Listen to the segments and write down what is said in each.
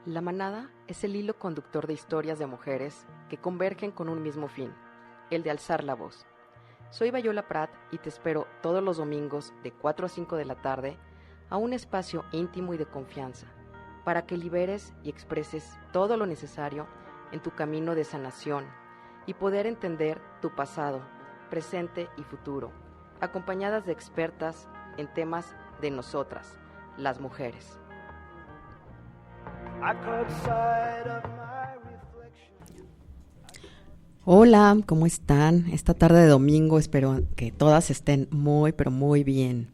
La manada es el hilo conductor de historias de mujeres que convergen con un mismo fin, el de alzar la voz. Soy Bayola Prat y te espero todos los domingos de 4 a 5 de la tarde a un espacio íntimo y de confianza para que liberes y expreses todo lo necesario en tu camino de sanación y poder entender tu pasado, presente y futuro, acompañadas de expertas en temas de nosotras, las mujeres. Hola, ¿cómo están? Esta tarde de domingo espero que todas estén muy, pero muy bien.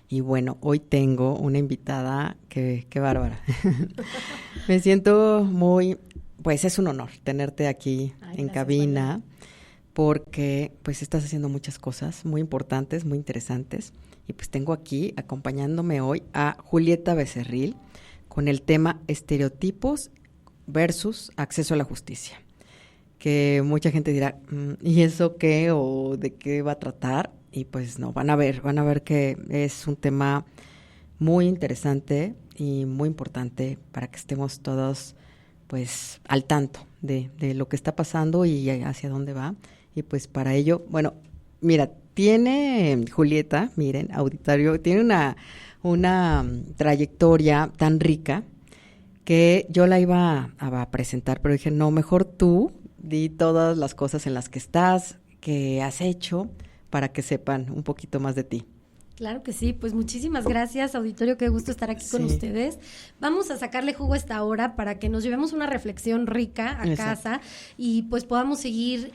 Y bueno, hoy tengo una invitada que bárbara. Me siento muy, pues es un honor tenerte aquí en cabina, María, porque pues estás haciendo muchas cosas muy importantes, muy interesantes. Y pues tengo aquí acompañándome hoy a Julieta Becerril con el tema estereotipos versus acceso a la justicia. Que mucha gente dirá, ¿y eso qué? ¿O de qué va a tratar? Y pues no, van a ver que es un tema muy interesante y muy importante para que estemos todos pues al tanto de lo que está pasando y hacia dónde va. Y pues para ello, bueno, mira, tiene Julieta, miren, auditorio, tiene una trayectoria tan rica que yo la iba a presentar, pero dije, no, mejor tú di todas las cosas en las que estás, que has hecho, para que sepan un poquito más de ti. Claro que sí, pues muchísimas gracias, auditorio, qué gusto estar aquí con ustedes. Vamos a sacarle jugo a esta hora para que nos llevemos una reflexión rica a casa y pues podamos seguir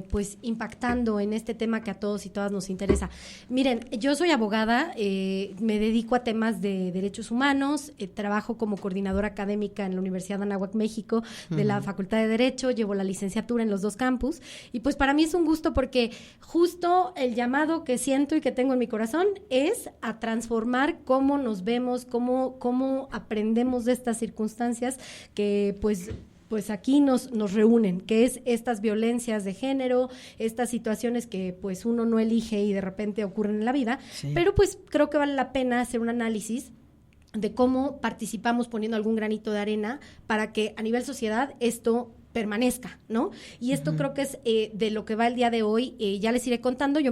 pues impactando en este tema que a todos y todas nos interesa. Miren, yo soy abogada, me dedico a temas de derechos humanos, trabajo como coordinadora académica en la Universidad de Anáhuac, México, de la Facultad de Derecho, llevo la licenciatura en los dos campus y pues para mí es un gusto porque justo el llamado que siento y que tengo en mi corazón es a transformar cómo nos vemos, cómo aprendemos de estas circunstancias que pues aquí nos reúnen, que es estas violencias de género, estas situaciones que pues uno no elige y de repente ocurren en la vida, pero pues creo que vale la pena hacer un análisis de cómo participamos poniendo algún granito de arena para que a nivel sociedad esto permanezca, ¿no? Y esto creo que es de lo que va el día de hoy, ya les iré contando. Yo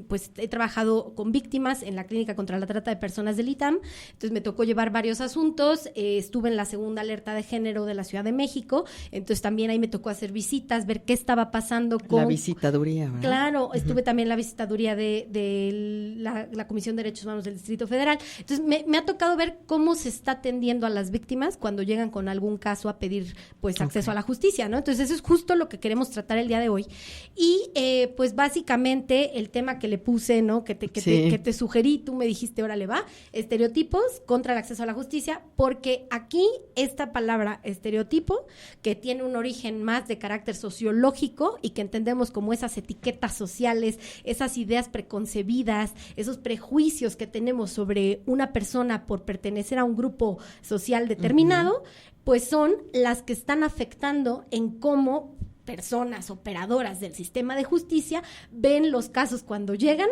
pues he trabajado con víctimas en la Clínica contra la Trata de Personas del ITAM, entonces me tocó llevar varios asuntos, estuve en la segunda alerta de género de la Ciudad de México, entonces también ahí me tocó hacer visitas, ver qué estaba pasando con... La visitaduría, ¿verdad? Claro, estuve también en la visitaduría de la Comisión de Derechos Humanos del Distrito Federal, entonces me ha tocado ver cómo se está atendiendo a las víctimas cuando llegan con algún caso a pedir pues acceso a la justicia, ¿no? Entonces eso es justo lo que queremos tratar el día de hoy y pues básicamente el tema que le puse, ¿no? Que te sugerí, tú me dijiste, órale va, estereotipos contra el acceso a la justicia, porque aquí esta palabra estereotipo, que tiene un origen más de carácter sociológico y que entendemos como esas etiquetas sociales, esas ideas preconcebidas, esos prejuicios que tenemos sobre una persona por pertenecer a un grupo social determinado, pues son las que están afectando en cómo personas operadoras del sistema de justicia ven los casos cuando llegan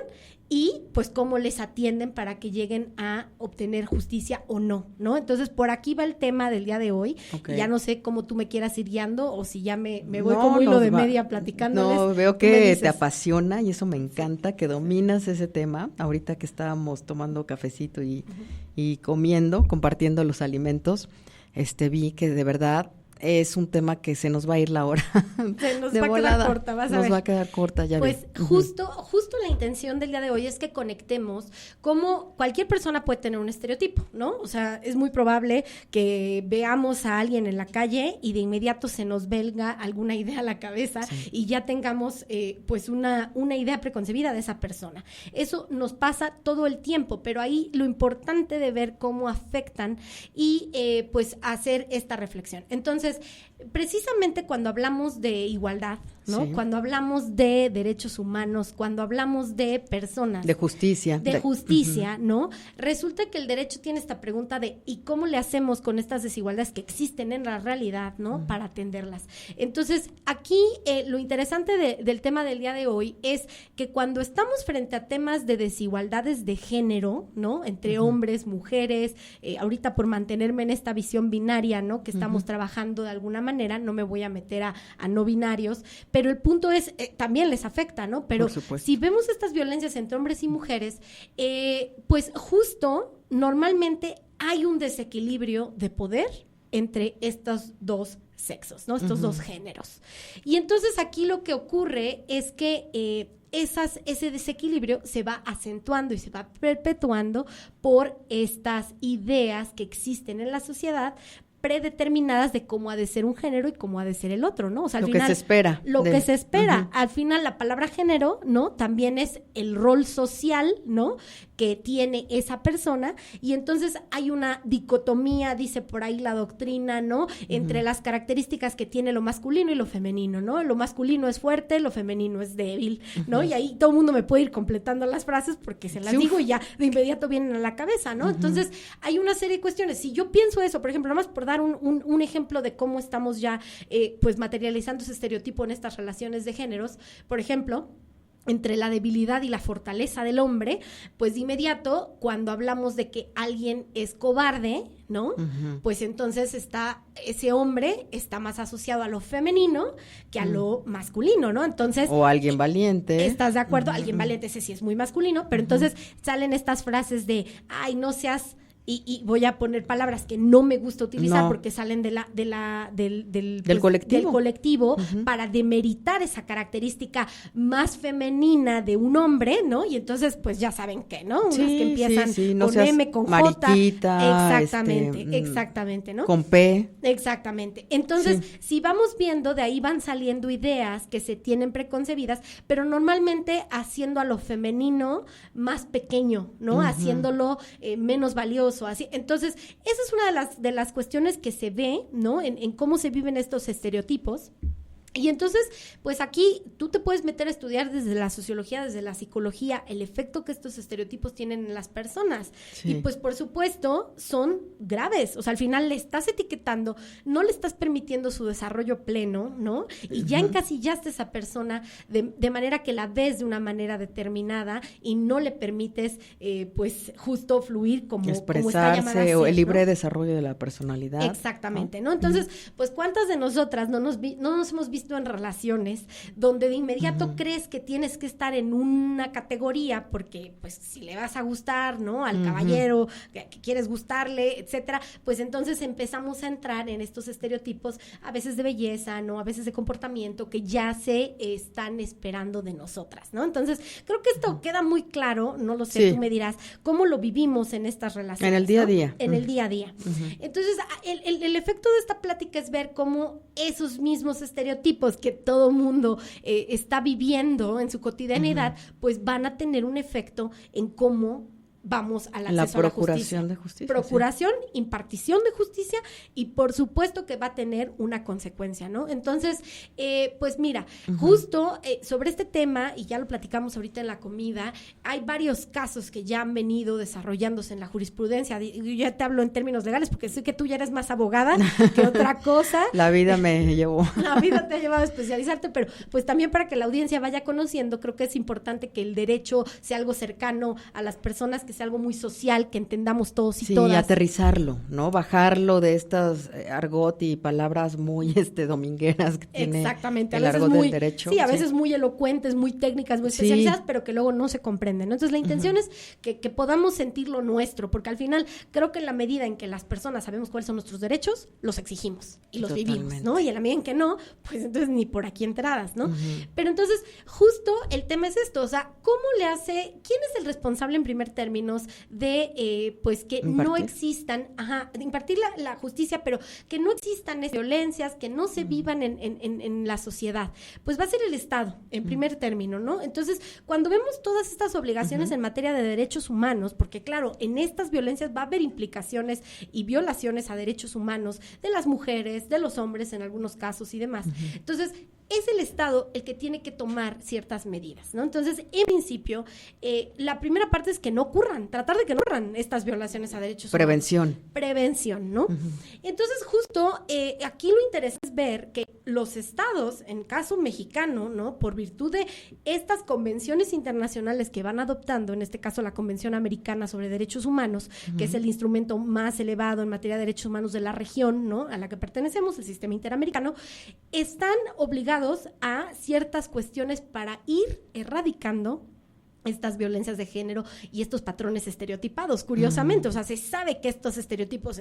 y pues cómo les atienden para que lleguen a obtener justicia o no, ¿no? Entonces, por aquí va el tema del día de hoy. Ya no sé cómo tú me quieras ir guiando o si ya me voy como hilo de media platicándoles. No, veo que te apasiona y eso me encanta, que dominas ese tema. Ahorita que estábamos tomando cafecito y comiendo, compartiendo los alimentos, vi que de verdad es un tema que se nos va a ir la hora. Se nos va a quedar corta, vas a ver. Nos va a quedar corta, ya ves. Pues justo la intención del día de hoy es que conectemos cómo cualquier persona puede tener un estereotipo, ¿no? O sea, es muy probable que veamos a alguien en la calle y de inmediato se nos venga alguna idea a la cabeza y ya tengamos pues una idea preconcebida de esa persona. Eso nos pasa todo el tiempo, pero ahí lo importante de ver cómo afectan y pues hacer esta reflexión. Entonces, precisamente cuando hablamos de igualdad, ¿no? Sí. Cuando hablamos de derechos humanos, cuando hablamos de personas. De justicia. De justicia, ¿no? Resulta que el derecho tiene esta pregunta de ¿y cómo le hacemos con estas desigualdades que existen en la realidad, ¿no? Para atenderlas. Entonces, aquí lo interesante del tema del día de hoy es que cuando estamos frente a temas de desigualdades de género, ¿no? Entre hombres, mujeres, ahorita por mantenerme en esta visión binaria, ¿no? Que estamos trabajando de alguna manera, no me voy a meter a no binarios, pero el punto es, también les afecta, ¿no? Pero si vemos estas violencias entre hombres y mujeres, pues justo normalmente hay un desequilibrio de poder entre estos dos sexos, ¿no? Estos dos géneros. Y entonces aquí lo que ocurre es que ese desequilibrio se va acentuando y se va perpetuando por estas ideas que existen en la sociedad predeterminadas de cómo ha de ser un género y cómo ha de ser el otro, ¿no? O sea, al final, que se espera. Lo que se espera. Al final, la palabra género, ¿no? También es el rol social, ¿no? Que tiene esa persona, y entonces hay una dicotomía, dice por ahí la doctrina, ¿no? Entre las características que tiene lo masculino y lo femenino, ¿no? Lo masculino es fuerte, lo femenino es débil, ¿no? Y ahí todo el mundo me puede ir completando las frases porque se las digo y ya de inmediato vienen a la cabeza, ¿no? Entonces, hay una serie de cuestiones. Si yo pienso eso, por ejemplo, nada más por dar un ejemplo de cómo estamos ya pues materializando ese estereotipo en estas relaciones de géneros, por ejemplo, entre la debilidad y la fortaleza del hombre, pues de inmediato, cuando hablamos de que alguien es cobarde, ¿no? Pues entonces ese hombre está más asociado a lo femenino que a lo masculino, ¿no? Entonces... O alguien valiente. ¿Estás de acuerdo? Alguien valiente, ese sí es muy masculino, pero entonces salen estas frases de, ay, no seas... Y voy a poner palabras que no me gusta utilizar porque salen del colectivo para demeritar esa característica más femenina de un hombre, ¿no? Y entonces, pues ya saben qué, ¿no? Unas que empiezan no con M, con J. Mariquita, exactamente, ¿no? Con P. Exactamente. Entonces, si vamos viendo, de ahí van saliendo ideas que se tienen preconcebidas, pero normalmente haciendo a lo femenino más pequeño, ¿no? Haciéndolo menos valioso. Así. Entonces, esa es una de las cuestiones que se ve, ¿no? En cómo se viven estos estereotipos. Y entonces, pues aquí tú te puedes meter a estudiar desde la sociología, desde la psicología, el efecto que estos estereotipos tienen en las personas. Y pues, por supuesto, son graves. O sea, al final le estás etiquetando, no le estás permitiendo su desarrollo pleno, ¿no? Y ya encasillaste a esa persona de manera que la ves de una manera determinada y no le permites, pues, justo fluir como está llamada a ser, o el libre desarrollo de la personalidad. Exactamente, ¿no? Entonces, pues, ¿cuántas de nosotras no nos hemos visto en relaciones donde de inmediato crees que tienes que estar en una categoría porque pues si le vas a gustar, ¿no? Al caballero, que quieres gustarle, etcétera, pues entonces empezamos a entrar en estos estereotipos a veces de belleza, ¿no? A veces de comportamiento que ya se están esperando de nosotras, ¿no? Entonces, creo que esto queda muy claro, no lo sé, tú me dirás, cómo lo vivimos en estas relaciones. En el día a día. En el día a día. Entonces, el efecto de esta plática es ver cómo esos mismos estereotipos que todo mundo está viviendo en su cotidianidad, pues van a tener un efecto en cómo vamos al acceso a la justicia. De justicia. Procuración, impartición de justicia y por supuesto que va a tener una consecuencia, ¿no? Entonces, pues mira, justo sobre este tema, y ya lo platicamos ahorita en la comida, hay varios casos que ya han venido desarrollándose en la jurisprudencia. Yo ya te hablo en términos legales porque sé que tú ya eres más abogada que otra cosa. La vida me llevó. La vida te ha llevado a especializarte, pero pues también para que la audiencia vaya conociendo, creo que es importante que el derecho sea algo cercano a las personas, que sea algo muy social, que entendamos todos y todas. Sí, aterrizarlo, ¿no? Bajarlo de estas argot y palabras muy domingueras que tiene exactamente, el argot del derecho. Sí, a veces muy elocuentes, muy técnicas, muy especializadas, pero que luego no se comprenden, ¿no? Entonces, la intención es que podamos sentir lo nuestro, porque al final creo que en la medida en que las personas sabemos cuáles son nuestros derechos, los exigimos y los vivimos, ¿no? Y en la medida en que no, pues entonces ni por aquí enteradas, ¿no? Pero entonces, justo el tema es esto, o sea, ¿cómo le hace, quién es el responsable en primer término de, pues, que no existan, de impartir la justicia, pero que no existan violencias, que no se vivan en la sociedad? Pues va a ser el Estado, en primer término, ¿no? Entonces, cuando vemos todas estas obligaciones en materia de derechos humanos, porque claro, en estas violencias va a haber implicaciones y violaciones a derechos humanos de las mujeres, de los hombres en algunos casos y demás. Entonces, es el Estado el que tiene que tomar ciertas medidas, ¿no? Entonces, en principio, la primera parte es que no ocurran, tratar de que no ocurran estas violaciones a derechos humanos. Prevención, ¿no? Entonces, justo aquí lo interesante es ver que los estados, en caso mexicano, ¿no? Por virtud de estas convenciones internacionales que van adoptando, en este caso la Convención Americana sobre Derechos Humanos, que es el instrumento más elevado en materia de derechos humanos de la región, ¿no? A la que pertenecemos, el sistema interamericano, están obligados a ciertas cuestiones para ir erradicando estas violencias de género y estos patrones estereotipados, curiosamente. O sea, se sabe que estos estereotipos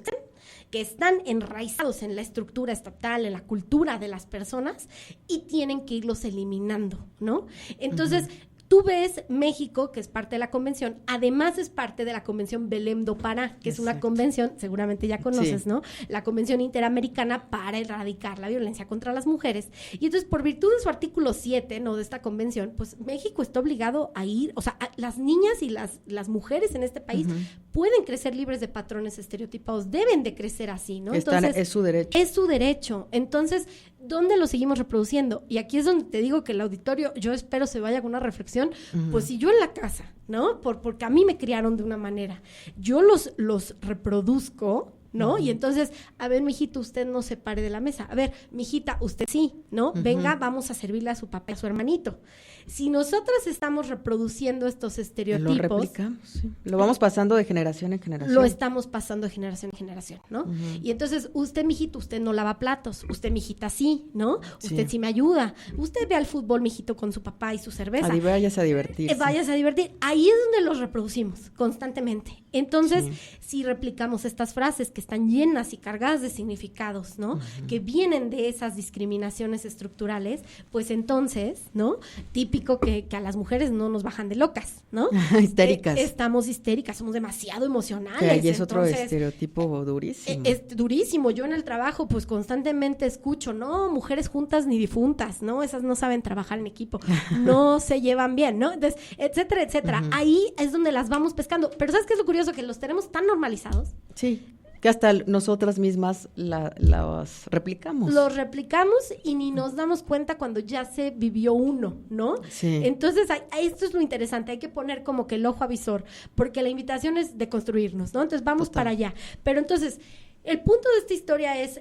que están enraizados en la estructura estatal, en la cultura de las personas, y tienen que irlos eliminando, ¿no? Entonces, tú ves México, que es parte de la convención, además es parte de la convención Belém do Pará, que es una convención, seguramente ya conoces, ¿no? La Convención Interamericana para erradicar la violencia contra las mujeres. Y entonces, por virtud de su artículo 7, ¿no? De esta convención, pues México está obligado a ir, o sea, las niñas y las mujeres en este país pueden crecer libres de patrones estereotipados, deben de crecer así, ¿no? Entonces, es su derecho. Es su derecho. Entonces, ¿dónde lo seguimos reproduciendo? Y aquí es donde te digo que el auditorio, yo espero se vaya con una reflexión. Pues si yo en la casa, ¿no? Porque a mí me criaron de una manera, yo los reproduzco, ¿no? Y entonces, a ver, mijito, usted no se pare de la mesa. A ver, mijita, usted sí, ¿no? Venga, vamos a servirle a su papá y a su hermanito. Si nosotras estamos reproduciendo estos estereotipos, lo replicamos, sí. Lo vamos pasando de generación en generación. Lo estamos pasando de generación en generación, ¿no? Y entonces, usted, mijito, usted no lava platos, usted, mijita, sí, ¿no? Usted sí me ayuda. Usted ve al fútbol, mijito, con su papá y su cerveza. Váyase a divertir. Váyase a divertir. Ahí es donde los reproducimos constantemente. Entonces, si replicamos estas frases que están llenas y cargadas de significados, ¿no? Que vienen de esas discriminaciones estructurales, pues entonces, ¿no? Típico que a las mujeres no nos bajan de locas, ¿no? Histéricas. Estamos histéricas, somos demasiado emocionales. Que ahí es otro estereotipo durísimo. Es durísimo. Yo en el trabajo, pues constantemente escucho, no, mujeres juntas ni difuntas, ¿no? Esas no saben trabajar en equipo, no se llevan bien, ¿no? Entonces, etcétera, etcétera. Ahí es donde las vamos pescando. Pero ¿sabes qué es lo curioso? Que los tenemos tan normalizados. Sí. Que hasta nosotras mismas las replicamos. Los replicamos y ni nos damos cuenta cuando ya se vivió uno, ¿no? Sí. Entonces, esto es lo interesante, hay que poner como que el ojo avisor, porque la invitación es de construirnos, ¿no? Entonces, vamos para allá. Pero entonces, el punto de esta historia es,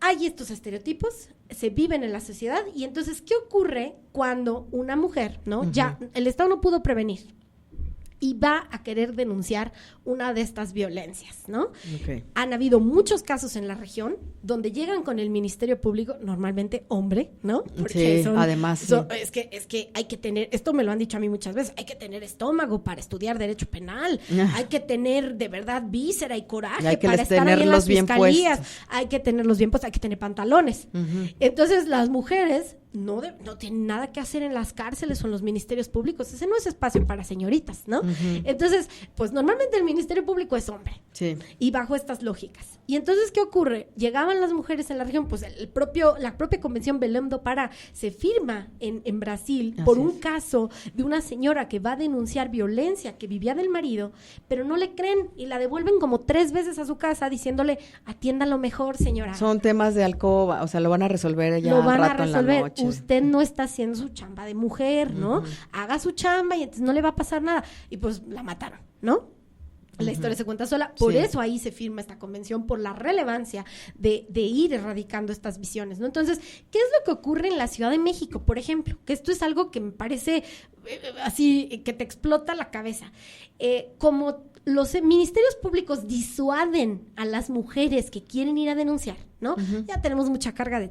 hay estos estereotipos, se viven en la sociedad, y entonces, ¿qué ocurre cuando una mujer, ¿no? Ya, el Estado no pudo prevenir, y va a querer denunciar una de estas violencias, ¿no? Han habido muchos casos en la región donde llegan con el Ministerio Público, normalmente hombre, ¿no? Porque además. Es que hay que tener, esto me lo han dicho a mí muchas veces, hay que tener estómago para estudiar derecho penal, hay que tener de verdad víscera y coraje para estar ahí en las fiscalías, hay que tenerlos bien puestos, hay que tener pantalones. Entonces, las mujeres no tienen nada que hacer en las cárceles o en los ministerios públicos. Ese no es espacio para señoritas, ¿no? Entonces, pues normalmente el Ministerio Público es hombre. Sí. Y bajo estas lógicas. Y entonces, ¿qué ocurre? Llegaban las mujeres en la región, pues la propia Convención Belém do Pará se firma en Brasil por un caso de una señora que va a denunciar violencia que vivía del marido, pero no le creen y la devuelven como 3 veces a su casa diciéndole, atiéndalo mejor, señora. Son temas de alcoba, o sea, lo van a resolver ya lo van rato a resolver. En la noche. Usted no está haciendo su chamba de mujer, ¿no? Haga su chamba y entonces no le va a pasar nada. Y pues la mataron, ¿no? La historia se cuenta sola. Por eso ahí se firma esta convención, por la relevancia de ir erradicando estas visiones, ¿no? Entonces, ¿qué es lo que ocurre en la Ciudad de México, por ejemplo? Que esto es algo que me parece así, que te explota la cabeza. Como los ministerios públicos disuaden a las mujeres que quieren ir a denunciar, ¿no? Ya tenemos mucha carga de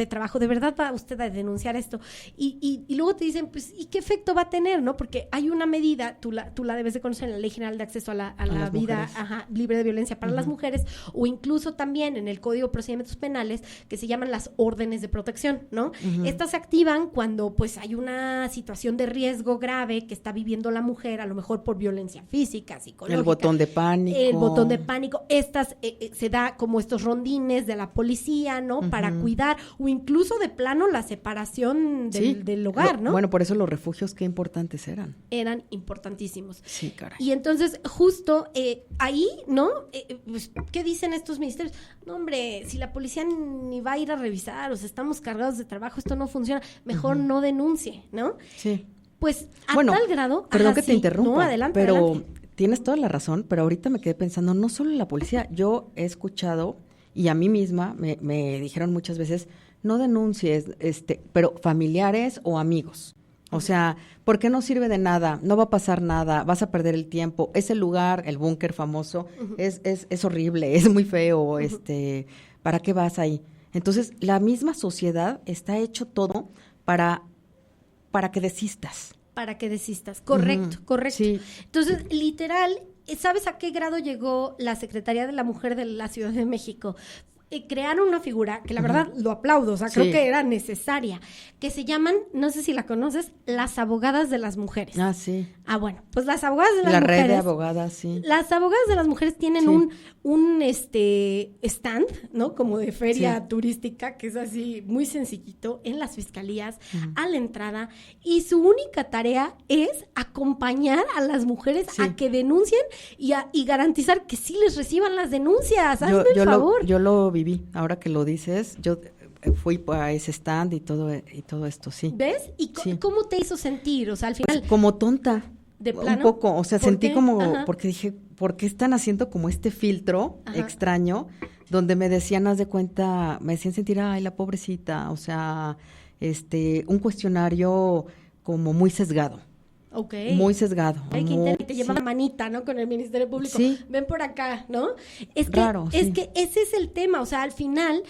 trabajo, de verdad va usted a denunciar esto. Y luego te dicen, pues, ¿y qué efecto va a tener, no? Porque hay una medida, tú la debes de conocer en la Ley General de Acceso a la vida libre de violencia para las mujeres, o incluso también en el Código de Procedimientos Penales, que se llaman las órdenes de protección, ¿no? Estas se activan cuando, pues, hay una situación de riesgo grave que está viviendo la mujer, a lo mejor por violencia física, psicológica. El botón de pánico. Estas se da como estos rondines de la la policía, ¿no? Para cuidar, o incluso de plano la separación del hogar, ¿no? Bueno, por eso los refugios, qué importantes eran. Eran importantísimos. Sí, caray. Y entonces, justo ahí, ¿no? Pues, ¿qué dicen estos ministerios? No, hombre, si la policía ni va a ir a revisar, o sea, estamos cargados de trabajo, esto no funciona, mejor no denuncie, ¿no? Sí. Pues a tal grado... Perdón que te interrumpa, no, adelante, pero adelante. Tienes toda la razón, pero ahorita me quedé pensando, no solo la policía, yo he escuchado, y a mí misma me dijeron muchas veces, no denuncies, pero familiares o amigos. O sea, ¿por qué no sirve de nada? No va a pasar nada, vas a perder el tiempo. Ese lugar, el búnker famoso, es horrible, es muy feo, ¿para qué vas ahí? Entonces, la misma sociedad está hecho todo para que desistas. Para que desistas, correcto, correcto. Sí. Entonces, literal, ¿sabes a qué grado llegó la Secretaría de la Mujer de la Ciudad de México? Crearon una figura que la verdad lo aplaudo, o sea, creo que era necesaria, que se llaman, no sé si la conoces, las abogadas de las mujeres. Ah, sí. Ah, bueno, pues las abogadas de las mujeres. La red de abogadas, sí. Las abogadas de las mujeres tienen un stand, ¿no? Como de feria turística, que es así muy sencillito, en las fiscalías, a la entrada, y su única tarea es acompañar a las mujeres a que denuncien y garantizar que sí les reciban las denuncias. Hazme el favor. Yo lo viví, ahora que lo dices, yo fui a ese stand y todo esto, sí. ¿Ves? ¿Y cómo te hizo sentir? O sea, al final... Pues como tonta. ¿De plano? Un poco, o sea, sentí como, porque dije, ¿por qué están haciendo como este filtro extraño? Donde me decían, haz de cuenta, me decían sentir, ay, la pobrecita, o sea, un cuestionario como muy sesgado. Okay. Muy sesgado. Ay, que te lleva la manita, ¿no? Con el Ministerio Público. Sí. Ven por acá, ¿no? Es que ese es el tema, o sea, al final...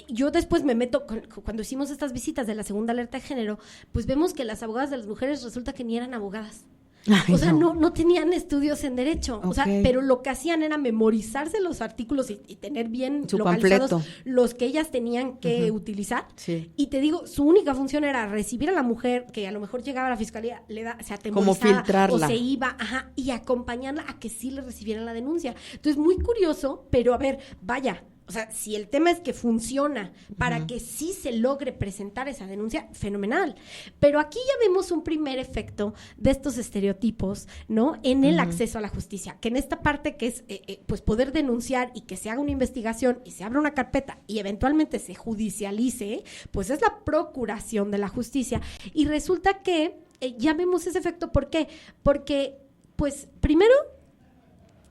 yo después me meto, cuando hicimos estas visitas de la segunda alerta de género, pues vemos que las abogadas de las mujeres resulta que ni eran abogadas. Ay, o sea, no tenían estudios en derecho, o sea, pero lo que hacían era memorizarse los artículos y tener bien su localizados panfleto, los que ellas tenían que utilizar. Sí. Y te digo, su única función era recibir a la mujer que a lo mejor llegaba a la fiscalía, se atemorizaba, como filtrarla, o se iba, y acompañarla a que sí le recibieran la denuncia. Entonces, muy curioso, pero a ver, vaya. O sea, si el tema es que funciona para que sí se logre presentar esa denuncia, fenomenal. Pero aquí ya vemos un primer efecto de estos estereotipos, ¿no? En el acceso a la justicia, que en esta parte que es, pues, poder denunciar y que se haga una investigación y se abra una carpeta y eventualmente se judicialice, pues es la procuración de la justicia. Y resulta que ya vemos ese efecto. ¿Por qué? Porque, pues, primero...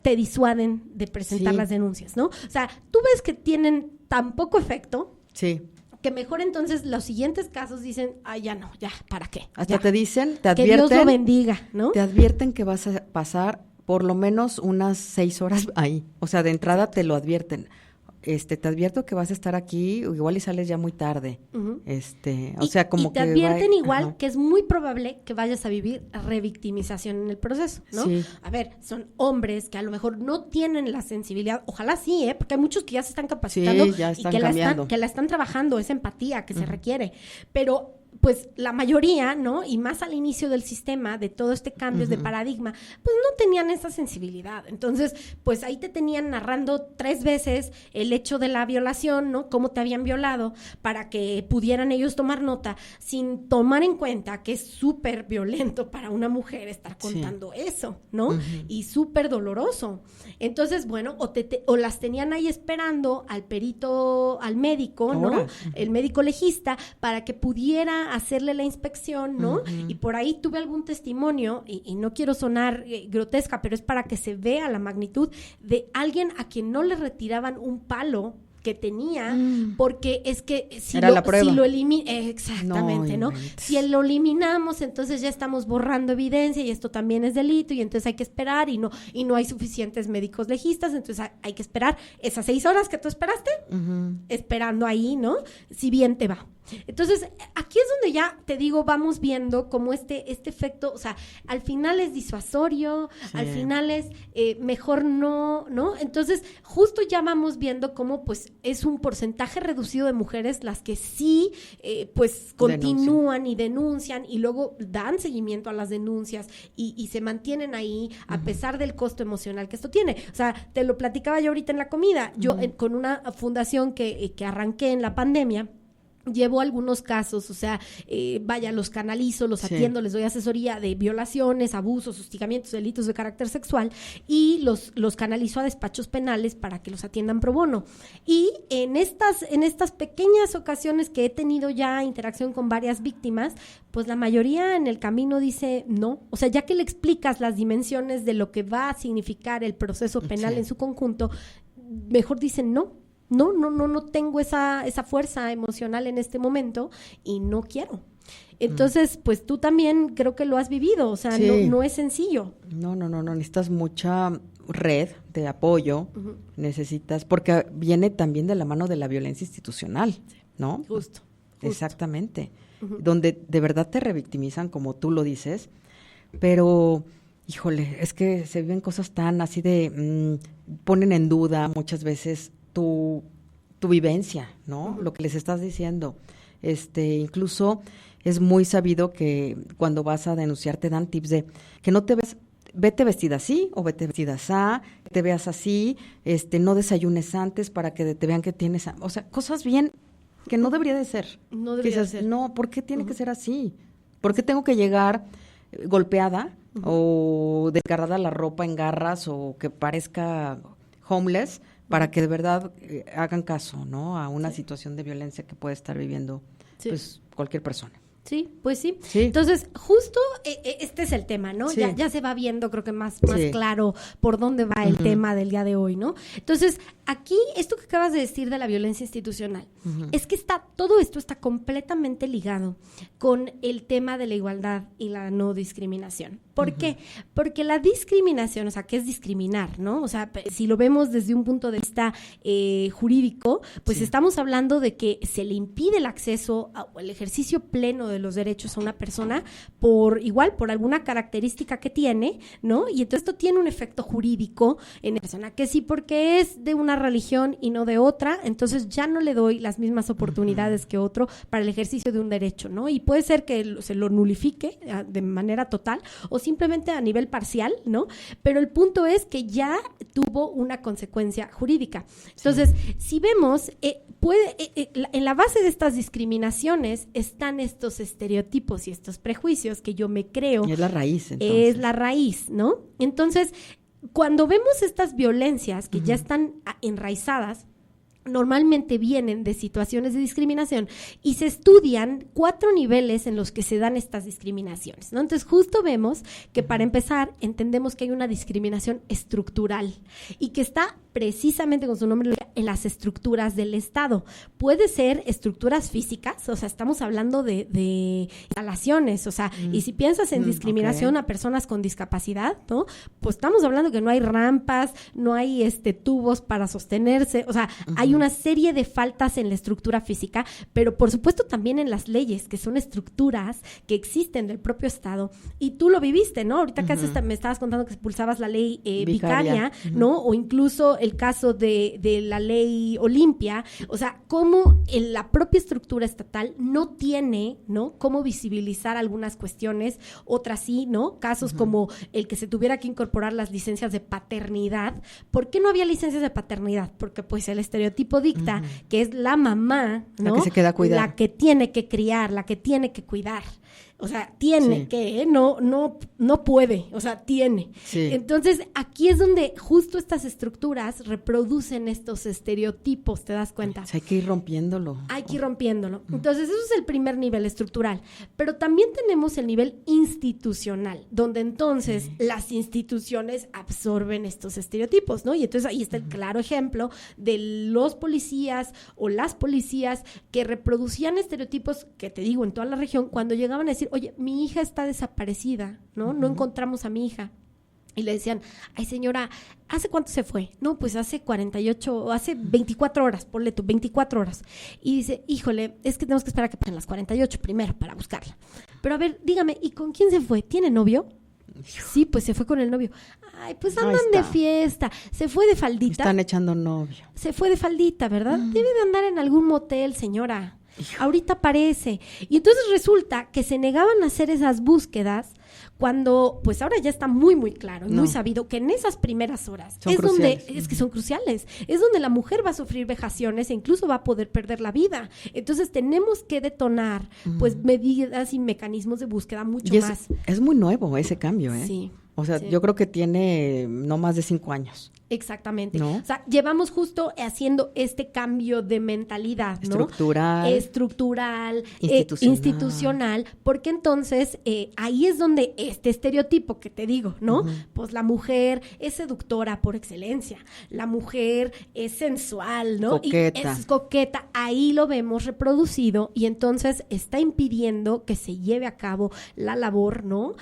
te disuaden de presentar las denuncias, ¿no? O sea, tú ves que tienen tan poco efecto que mejor entonces los siguientes casos dicen, ya, ¿para qué? Hasta te dicen, te advierten. Que Dios lo bendiga, ¿no? Te advierten que vas a pasar por lo menos unas 6 horas ahí. O sea, de entrada te lo advierten. Te advierto que vas a estar aquí, igual y sales ya muy tarde. O sea, como que... Y te advierten igual que es muy probable que vayas a vivir revictimización en el proceso, ¿no? Sí. A ver, son hombres que a lo mejor no tienen la sensibilidad, ojalá sí, porque hay muchos que ya se están capacitando ya están y que la están trabajando, esa empatía que se requiere, pero... pues la mayoría, ¿no? Y más al inicio del sistema, de todo este cambio de paradigma, pues no tenían esa sensibilidad. Entonces, pues ahí te tenían narrando 3 veces el hecho de la violación, ¿no? Cómo te habían violado, para que pudieran ellos tomar nota, sin tomar en cuenta que es súper violento para una mujer estar contando eso, ¿no? Y súper doloroso. Entonces, bueno, o las tenían ahí esperando al perito, al médico, ¿no? El médico legista, para que pudiera hacerle la inspección, ¿no? Y por ahí tuve algún testimonio, y no quiero sonar grotesca, pero es para que se vea la magnitud de alguien a quien no le retiraban un palo que tenía, porque es que si lo eliminamos, exactamente, ¿no? Si lo eliminamos, entonces ya estamos borrando evidencia y esto también es delito, y entonces hay que esperar y no hay suficientes médicos legistas, entonces hay que esperar esas 6 horas que tú esperaste, esperando ahí, ¿no? Si bien te va. Entonces, aquí es donde ya, te digo, vamos viendo cómo este efecto, o sea, al final es disuasorio, al final es mejor no, ¿no? Entonces, justo ya vamos viendo cómo, pues, es un porcentaje reducido de mujeres las que sí, pues, continúan y denuncian y luego dan seguimiento a las denuncias y se mantienen ahí a pesar del costo emocional que esto tiene. O sea, te lo platicaba yo ahorita en la comida. Yo, con una fundación que arranqué en la pandemia, llevo algunos casos, o sea, los canalizo, los atiendo, les doy asesoría de violaciones, abusos, hostigamientos, delitos de carácter sexual y los canalizo a despachos penales para que los atiendan pro bono. Y en estas pequeñas ocasiones que he tenido ya interacción con varias víctimas, pues la mayoría en el camino dice no. O sea, ya que le explicas las dimensiones de lo que va a significar el proceso penal en su conjunto, mejor dicen no tengo esa fuerza emocional en este momento y no quiero. Entonces, pues tú también creo que lo has vivido, o sea, no es sencillo. No, necesitas mucha red de apoyo, necesitas, porque viene también de la mano de la violencia institucional, ¿no? Justo. Exactamente, donde de verdad te revictimizan, como tú lo dices, pero, híjole, es que se viven cosas tan así de, ponen en duda muchas veces tu vivencia, ¿no? Lo que les estás diciendo. Incluso es muy sabido que cuando vas a denunciar te dan tips de que no te ves, vete vestida así o vete vestida así, te veas así, no desayunes antes para que te vean que tienes, o sea, cosas bien que no debería de ser. No debería de ser. No, ¿por qué tiene que ser así? ¿Por qué tengo que llegar golpeada o desgarrada la ropa en garras o que parezca homeless para que de verdad hagan caso, ¿no? A una situación de violencia que puede estar viviendo pues cualquier persona. Sí, pues sí. Entonces, justo este es el tema, ¿no? Ya se va viendo, creo que más claro por dónde va el tema del día de hoy, ¿no? Entonces, aquí, esto que acabas de decir de la violencia institucional, es que todo esto está completamente ligado con el tema de la igualdad y la no discriminación. ¿Por qué? Porque la discriminación, o sea, ¿qué es discriminar, no? O sea, si lo vemos desde un punto de vista jurídico, pues estamos hablando de que se le impide el acceso o el ejercicio pleno de los derechos a una persona por alguna característica que tiene, ¿no? Y entonces esto tiene un efecto jurídico en la persona, que sí, porque es de una religión y no de otra, entonces ya no le doy las mismas oportunidades que otro para el ejercicio de un derecho, ¿no? Y puede ser que se lo nulifique de manera total o simplemente a nivel parcial, ¿no? Pero el punto es que ya tuvo una consecuencia jurídica. Entonces, si vemos, en la base de estas discriminaciones están estos estereotipos y estos prejuicios que yo me creo. Y es la raíz, entonces. Es la raíz, ¿no? Entonces, cuando vemos estas violencias que ya están enraizadas, normalmente vienen de situaciones de discriminación y se estudian 4 niveles en los que se dan estas discriminaciones, ¿no? Entonces, justo vemos que para empezar entendemos que hay una discriminación estructural y que está precisamente con su nombre en las estructuras del Estado. Puede ser estructuras físicas, o sea, estamos hablando de instalaciones, o sea, y si piensas en discriminación a personas con discapacidad, ¿no? Pues estamos hablando que no hay rampas, no hay tubos para sostenerse, o sea, hay una serie de faltas en la estructura física, pero por supuesto también en las leyes, que son estructuras que existen del propio Estado, y tú lo viviste, ¿no? Ahorita casi me estabas contando que expulsabas la ley vicaria, ¿no? O incluso el caso de la ley Olimpia, o sea, cómo en la propia estructura estatal no tiene, ¿no?, cómo visibilizar algunas cuestiones, otras sí, ¿no? Casos como el que se tuviera que incorporar las licencias de paternidad. ¿Por qué no había licencias de paternidad? Porque pues el estereotipo dicta que es la mamá, ¿no?, la que se queda a cuidar, la que tiene que criar, la que tiene que cuidar. O sea, tiene que, no puede, o sea, tiene. Sí. Entonces, aquí es donde justo estas estructuras reproducen estos estereotipos, ¿te das cuenta? O sea, hay que ir rompiéndolo. Hay que ir rompiéndolo. Entonces, eso es el primer nivel estructural. Pero también tenemos el nivel institucional, donde entonces las instituciones absorben estos estereotipos, ¿no? Y entonces ahí está el claro ejemplo de los policías o las policías que reproducían estereotipos, que te digo, en toda la región, cuando llegaban a decir, oye, mi hija está desaparecida, ¿no? No encontramos a mi hija. Y le decían, ay señora, ¿hace cuánto se fue? No, pues hace 48, hace 24 horas, ponle tú, 24 horas. Y dice, híjole, es que tenemos que esperar a que pasen las 48 primero para buscarla. Pero a ver, dígame, ¿y con quién se fue? ¿Tiene novio? Sí, pues se fue con el novio. Ay, pues andan de fiesta. Se fue de faldita. Están echando novio. Se fue de faldita, ¿verdad? Debe de andar en algún motel, señora. Hijo. Ahorita aparece. Y entonces resulta que se negaban a hacer esas búsquedas cuando, pues ahora ya está muy, muy claro, muy sabido que en esas primeras horas es donde, es que son cruciales, es donde la mujer va a sufrir vejaciones e incluso va a poder perder la vida. Entonces tenemos que detonar, pues, medidas y mecanismos de búsqueda mucho más. Es muy nuevo ese cambio, ¿eh? Sí. O sea, yo creo que tiene no más de 5 años. Exactamente. ¿No? O sea, llevamos justo haciendo este cambio de mentalidad, ¿no? Estructural, institucional, porque entonces ahí es donde este estereotipo que te digo, ¿no? Pues la mujer es seductora por excelencia, la mujer es sensual, ¿no? Coqueta. Y es coqueta, ahí lo vemos reproducido y entonces está impidiendo que se lleve a cabo la labor, ¿no?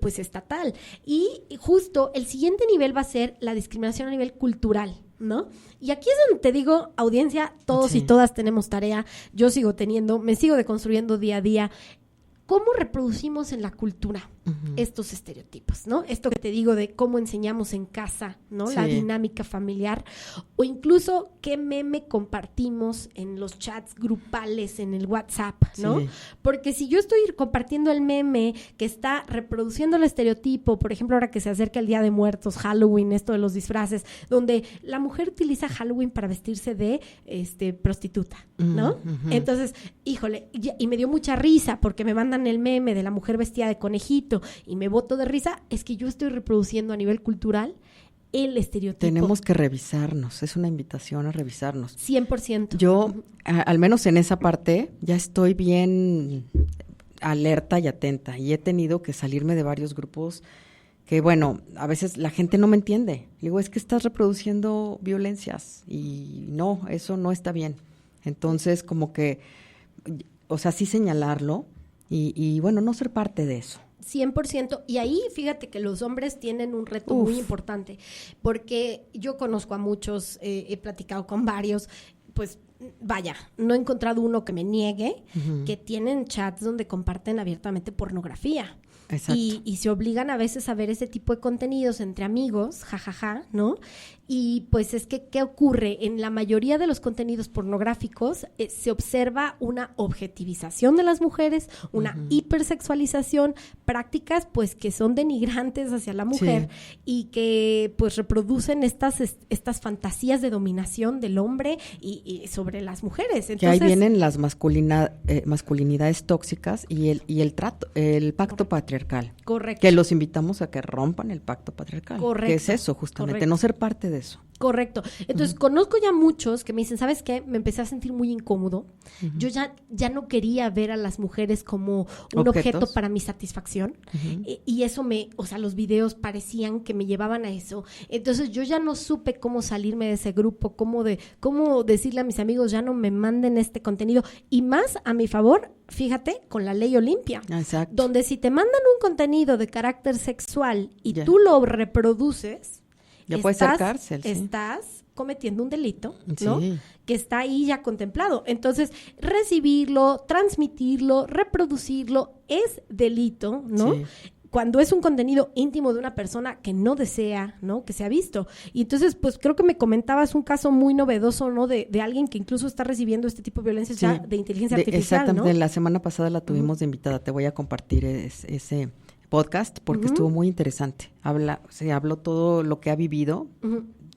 Pues estatal. Y justo el siguiente nivel va a ser la discriminación a nivel cultural, ¿no? Y aquí es donde te digo, audiencia, todos y todas tenemos tarea, yo sigo teniendo, me sigo deconstruyendo día a día. ¿Cómo reproducimos en la cultura estos estereotipos, ¿no? Esto que te digo de cómo enseñamos en casa, ¿no? La dinámica familiar, o incluso qué meme compartimos en los chats grupales, en el WhatsApp, ¿no? Porque si yo estoy compartiendo el meme que está reproduciendo el estereotipo, por ejemplo, ahora que se acerca el Día de Muertos, Halloween, esto de los disfraces, donde la mujer utiliza Halloween para vestirse de prostituta, ¿no? Entonces, híjole, y me dio mucha risa porque me mandan el meme de la mujer vestida de conejito y me boto de risa, es que yo estoy reproduciendo a nivel cultural el estereotipo. Tenemos que revisarnos, es una invitación a revisarnos. 100%. Yo, al menos en esa parte, ya estoy bien alerta y atenta y he tenido que salirme de varios grupos que, bueno, a veces la gente no me entiende. Digo, es que estás reproduciendo violencias y no, eso no está bien. Entonces, como que, o sea, sí señalarlo y bueno, no ser parte de eso. 100%, y ahí fíjate que los hombres tienen un reto muy importante, porque yo conozco a muchos, he platicado con varios, pues vaya, no he encontrado uno que me niegue que tienen chats donde comparten abiertamente pornografía. Exacto. Y se obligan a veces a ver ese tipo de contenidos entre amigos, jajaja, ¿no? Y pues es que, ¿qué ocurre? En la mayoría de los contenidos pornográficos se observa una objetivización de las mujeres, una hipersexualización, prácticas pues que son denigrantes hacia la mujer y que pues reproducen estas fantasías de dominación del hombre y sobre las mujeres. Entonces, que ahí vienen las masculinidades tóxicas y el trato, el pacto patriarcal. Correcto. Que los invitamos a que rompan el pacto patriarcal. Correcto. Que es eso, justamente, no ser parte de eso. Correcto. Entonces, conozco ya muchos que me dicen, ¿sabes qué? Me empecé a sentir muy incómodo. Yo ya no quería ver a las mujeres como un objeto para mi satisfacción. Y eso los videos parecían que me llevaban a eso. Entonces, yo ya no supe cómo salirme de ese grupo, cómo decirle a mis amigos, ya no me manden este contenido. Y más a mi favor, fíjate, con la ley Olimpia. Exacto. Donde si te mandan un contenido de carácter sexual y tú lo reproduces, ya puede ser cárcel. Estás cometiendo un delito, ¿no? Sí. Que está ahí ya contemplado. Entonces, recibirlo, transmitirlo, reproducirlo es delito, ¿no? Sí. Cuando es un contenido íntimo de una persona que no desea, ¿no? Que se ha visto. Y entonces, pues creo que me comentabas un caso muy novedoso, ¿no? De alguien que incluso está recibiendo este tipo de violencia ya de inteligencia artificial, exactamente, ¿no? la semana pasada la tuvimos de invitada. Te voy a compartir ese podcast porque estuvo muy interesante. Se habló todo lo que ha vivido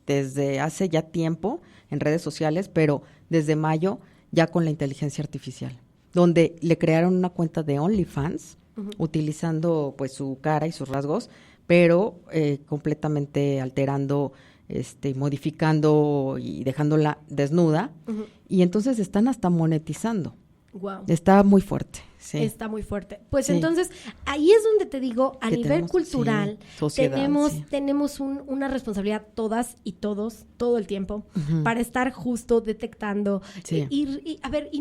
desde hace ya tiempo en redes sociales, pero desde mayo ya con la inteligencia artificial, donde le crearon una cuenta de OnlyFans utilizando pues su cara y sus rasgos, pero completamente alterando, modificando y dejándola desnuda, y entonces están hasta monetizando. Wow. Está muy fuerte, está muy fuerte. Pues entonces, ahí es donde te digo, a nivel cultural, tenemos una responsabilidad todas y todos, todo el tiempo, para estar justo detectando. Y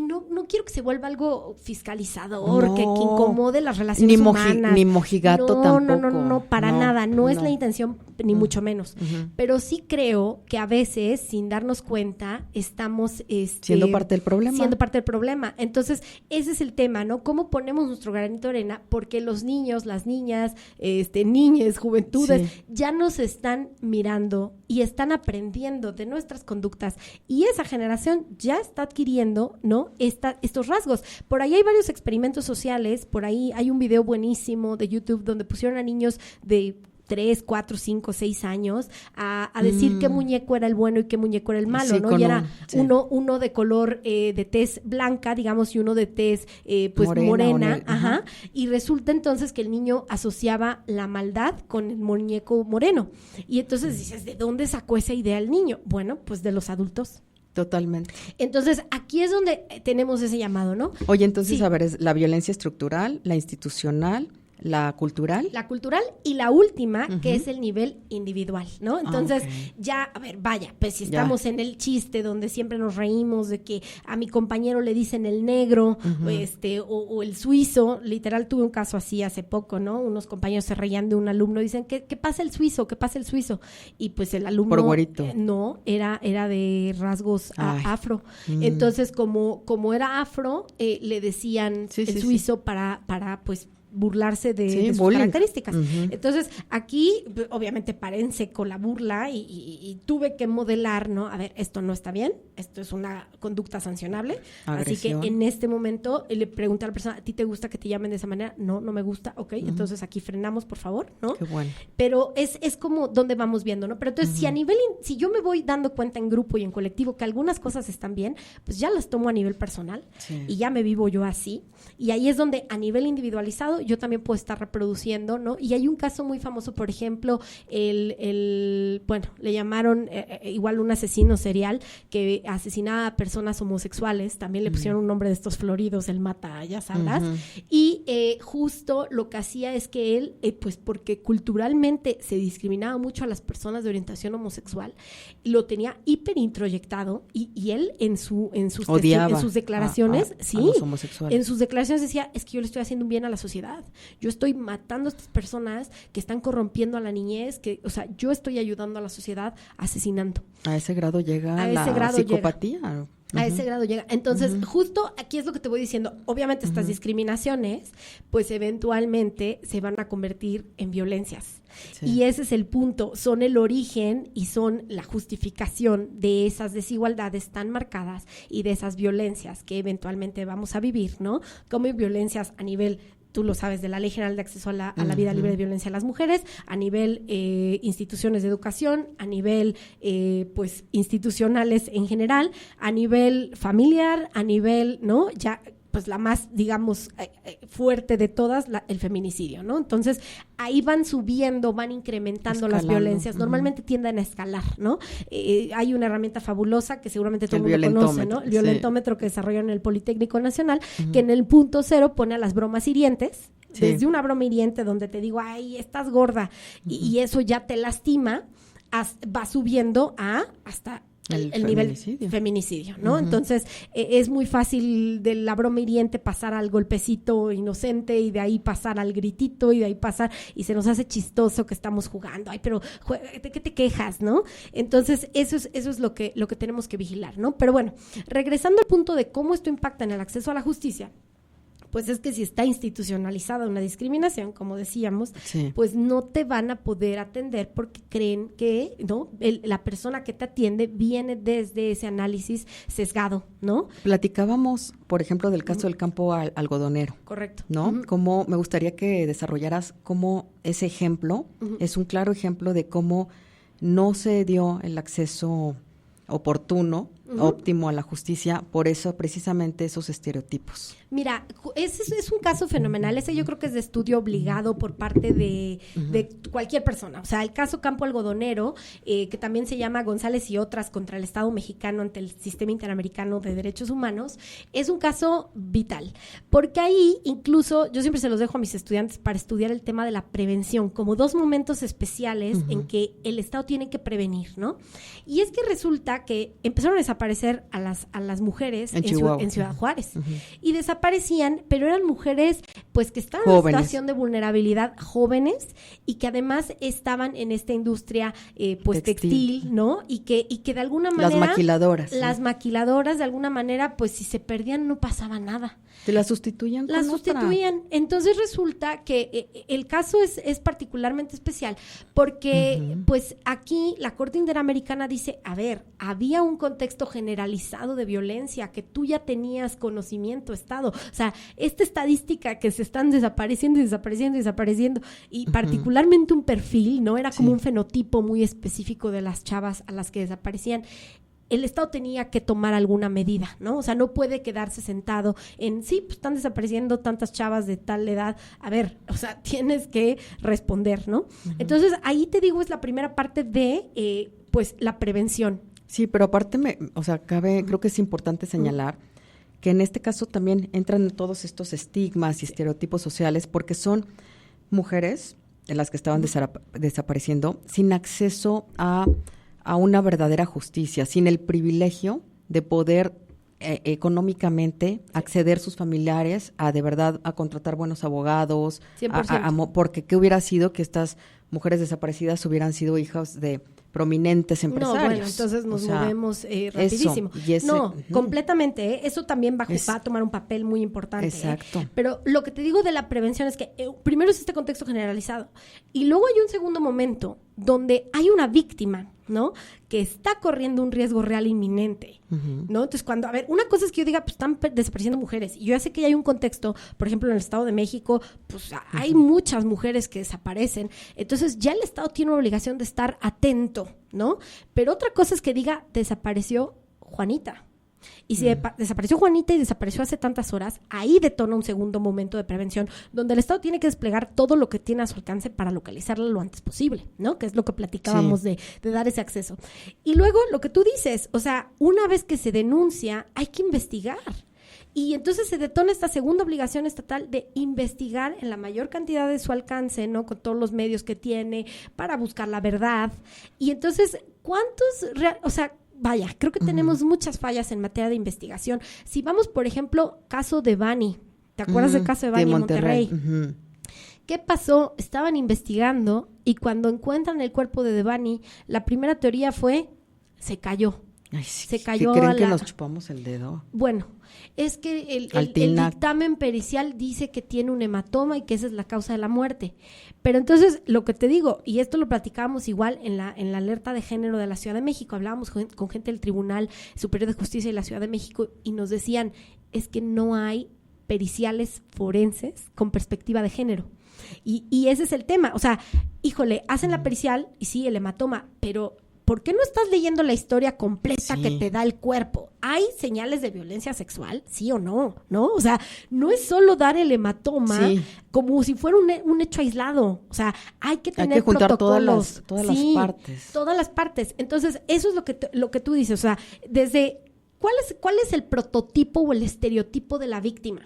no quiero que se vuelva algo fiscalizador, que incomode las relaciones humanas. Ni mojigato tampoco. No, para nada. No es la intención, ni mucho menos. Pero sí creo que a veces, sin darnos cuenta, estamos... siendo parte del problema. Entonces, ese es el tema, ¿no? ¿Cómo ponemos nuestro granito de arena? Porque los niños, las niñas, niñes, juventudes, ya nos están mirando y están aprendiendo de nuestras conductas. Y esa generación ya está adquiriendo, ¿no? Estos rasgos. Por ahí hay varios experimentos sociales. Por ahí hay un video buenísimo de YouTube donde pusieron a niños de 3, 4, 5, 6 años a decir qué muñeco era el bueno y qué muñeco era el malo, ¿no? Y era uno de color de tez blanca, digamos, y uno de tez morena, y resulta entonces que el niño asociaba la maldad con el muñeco moreno. Y entonces dices, ¿de dónde sacó esa idea el niño? Bueno, pues de los adultos. Totalmente. Entonces, aquí es donde tenemos ese llamado, ¿no? Oye, entonces, a ver, es la violencia estructural, la institucional, la cultural. La cultural y la última, que es el nivel individual, ¿no? Entonces, ya, a ver, vaya, pues si estamos en el chiste donde siempre nos reímos de que a mi compañero le dicen el negro, o el suizo, literal tuve un caso así hace poco, ¿no? Unos compañeros se reían de un alumno, dicen, ¿qué pasa el suizo? ¿Qué pasa el suizo? Y pues el alumno... Por güerito. No, era de rasgos afro. Entonces, como era afro, le decían el suizo para pues burlarse de sus características. Entonces, aquí, obviamente, paré en seco la burla y tuve que modelar, ¿no? A ver, esto no está bien, esto es una conducta sancionable. Agresión. Así que en este momento le pregunté a la persona, ¿a ti te gusta que te llamen de esa manera? No me gusta, ok, entonces aquí frenamos, por favor, ¿no? Qué bueno. Pero es como donde vamos viendo, ¿no? Pero entonces, si yo me voy dando cuenta en grupo y en colectivo que algunas cosas están bien, pues ya las tomo a nivel personal y ya me vivo yo así. Y ahí es donde a nivel individualizado yo también puedo estar reproduciendo, ¿no? Y hay un caso muy famoso, por ejemplo, bueno, le llamaron igual un asesino serial que asesinaba a personas homosexuales, también le pusieron un nombre de estos floridos, el mata, ya sabrás, y justo lo que hacía es que él, pues porque culturalmente se discriminaba mucho a las personas de orientación homosexual, lo tenía hiperintroyectado y él en sus declaraciones, a los homosexuales. En sus declaraciones decía, es que yo le estoy haciendo un bien a la sociedad. Yo estoy matando a estas personas que están corrompiendo a la niñez, yo estoy ayudando a la sociedad asesinando. A ese grado llega la psicopatía. A ese grado llega. Entonces, justo aquí es lo que te voy diciendo. Obviamente estas discriminaciones, pues eventualmente se van a convertir en violencias. Y ese es el punto. Son el origen y son la justificación de esas desigualdades tan marcadas y de esas violencias que eventualmente vamos a vivir, ¿no? Como violencias a nivel, tú lo sabes, de la Ley General de Acceso a la Vida Libre de Violencia a las Mujeres, a nivel instituciones de educación, a nivel pues institucionales en general, a nivel familiar, a nivel, ¿no? Ya pues la más, digamos, fuerte de todas, el feminicidio, ¿no? Entonces, ahí van subiendo, van incrementando las violencias, normalmente tienden a escalar, ¿no? Hay una herramienta fabulosa que seguramente todo el mundo conoce, ¿no? El violentómetro que desarrollaron en el Politécnico Nacional, que en el punto 0 pone a las bromas hirientes, desde una broma hiriente donde te digo, ay, estás gorda, y eso ya te lastima, va subiendo hasta el nivel feminicidio, ¿no? Entonces, es muy fácil de la broma hiriente pasar al golpecito inocente y de ahí pasar al gritito y de ahí pasar, y se nos hace chistoso que estamos jugando. Ay, pero ¿de qué te quejas, no? Entonces, eso es lo que tenemos que vigilar, ¿no? Pero bueno, regresando al punto de cómo esto impacta en el acceso a la justicia, pues es que si está institucionalizada una discriminación, como decíamos, pues no te van a poder atender porque creen que, ¿no? La persona que te atiende viene desde ese análisis sesgado, ¿no? Platicábamos, por ejemplo, del caso del campo algodonero. Correcto. ¿No? Como me gustaría que desarrollaras cómo ese ejemplo es un claro ejemplo de cómo no se dio el acceso oportuno óptimo a la justicia por eso, precisamente esos estereotipos. Mira, ese es un caso fenomenal. Ese yo creo que es de estudio obligado por parte de cualquier persona. O sea, el caso Campo Algodonero, que también se llama González y otras contra el Estado mexicano ante el Sistema Interamericano de Derechos Humanos, es un caso vital. Porque ahí, incluso, yo siempre se los dejo a mis estudiantes para estudiar el tema de la prevención, como 2 momentos especiales en que el Estado tiene que prevenir, ¿no? Y es que resulta que empezaron a desaparecer a las mujeres en Ciudad Juárez. Y desaparecían, pero eran mujeres pues que estaban en una situación de vulnerabilidad, jóvenes, y que además estaban en esta industria pues textil, ¿no? Y que de alguna manera las maquiladoras de alguna manera pues si se perdían no pasaba nada. ¿Te las sustituían con sustituían. Entonces resulta que el caso es particularmente especial porque pues aquí la Corte Interamericana dice, a ver, había un contexto generalizado de violencia que tú ya tenías conocimiento, Estado. O sea, esta estadística que se están desapareciendo y particularmente un perfil, ¿no? Era como un fenotipo muy específico de las chavas a las que desaparecían. El Estado tenía que tomar alguna medida, ¿no? O sea, no puede quedarse sentado en, sí, pues están desapareciendo tantas chavas de tal edad. A ver, o sea, tienes que responder, ¿no? Entonces, ahí te digo, es la primera parte de, pues, la prevención. Sí, pero aparte, creo que es importante señalar que en este caso también entran todos estos estigmas y estereotipos sociales porque son mujeres en las que estaban desapareciendo sin acceso a una verdadera justicia, sin el privilegio de poder económicamente acceder sus familiares a de verdad a contratar buenos abogados, porque ¿qué hubiera sido que estas mujeres desaparecidas hubieran sido hijas de prominentes empresarios? No, bueno, entonces nos movemos rapidísimo. Completamente, eso también va a tomar un papel muy importante. Exacto. Pero lo que te digo de la prevención es que primero es este contexto generalizado y luego hay un segundo momento donde hay una víctima, ¿no? Que está corriendo un riesgo real inminente, ¿no? Entonces, una cosa es que yo diga, pues están desapareciendo mujeres, y yo ya sé que ya hay un contexto, por ejemplo, en el Estado de México, pues hay muchas mujeres que desaparecen, entonces ya el Estado tiene una obligación de estar atento, ¿no? Pero otra cosa es que diga, desapareció Juanita. Y si desapareció Juanita y desapareció hace tantas horas, ahí detona un segundo momento de prevención donde el Estado tiene que desplegar todo lo que tiene a su alcance para localizarla lo antes posible, ¿no? Que es lo que platicábamos de dar ese acceso. Y luego lo que tú dices, o sea, una vez que se denuncia, hay que investigar. Y entonces se detona esta segunda obligación estatal de investigar en la mayor cantidad de su alcance, ¿no? Con todos los medios que tiene para buscar la verdad. Y entonces, vaya, creo que tenemos muchas fallas en materia de investigación. Si vamos, por ejemplo, caso de Bani, ¿te acuerdas del caso de Bani en Monterrey? ¿Qué pasó? Estaban investigando y cuando encuentran el cuerpo de Devani, la primera teoría fue, se cayó. Ay, sí, se cayó. ¿Creen que nos chupamos el dedo? Bueno, es que el dictamen pericial dice que tiene un hematoma y que esa es la causa de la muerte. Pero entonces, lo que te digo, y esto lo platicábamos igual en la alerta de género de la Ciudad de México, hablábamos con gente del Tribunal Superior de Justicia de la Ciudad de México y nos decían, es que no hay periciales forenses con perspectiva de género. Y ese es el tema. O sea, híjole, hacen la pericial y sí, el hematoma, pero ¿por qué no estás leyendo la historia completa que te da el cuerpo? ¿Hay señales de violencia sexual? ¿Sí o no? ¿No? O sea, no es solo dar el hematoma como si fuera un hecho aislado. O sea, hay que tener juntar protocolos. todas las partes. Todas las partes. Entonces, eso es lo que tú dices. O sea, desde ¿cuál es el prototipo o el estereotipo de la víctima?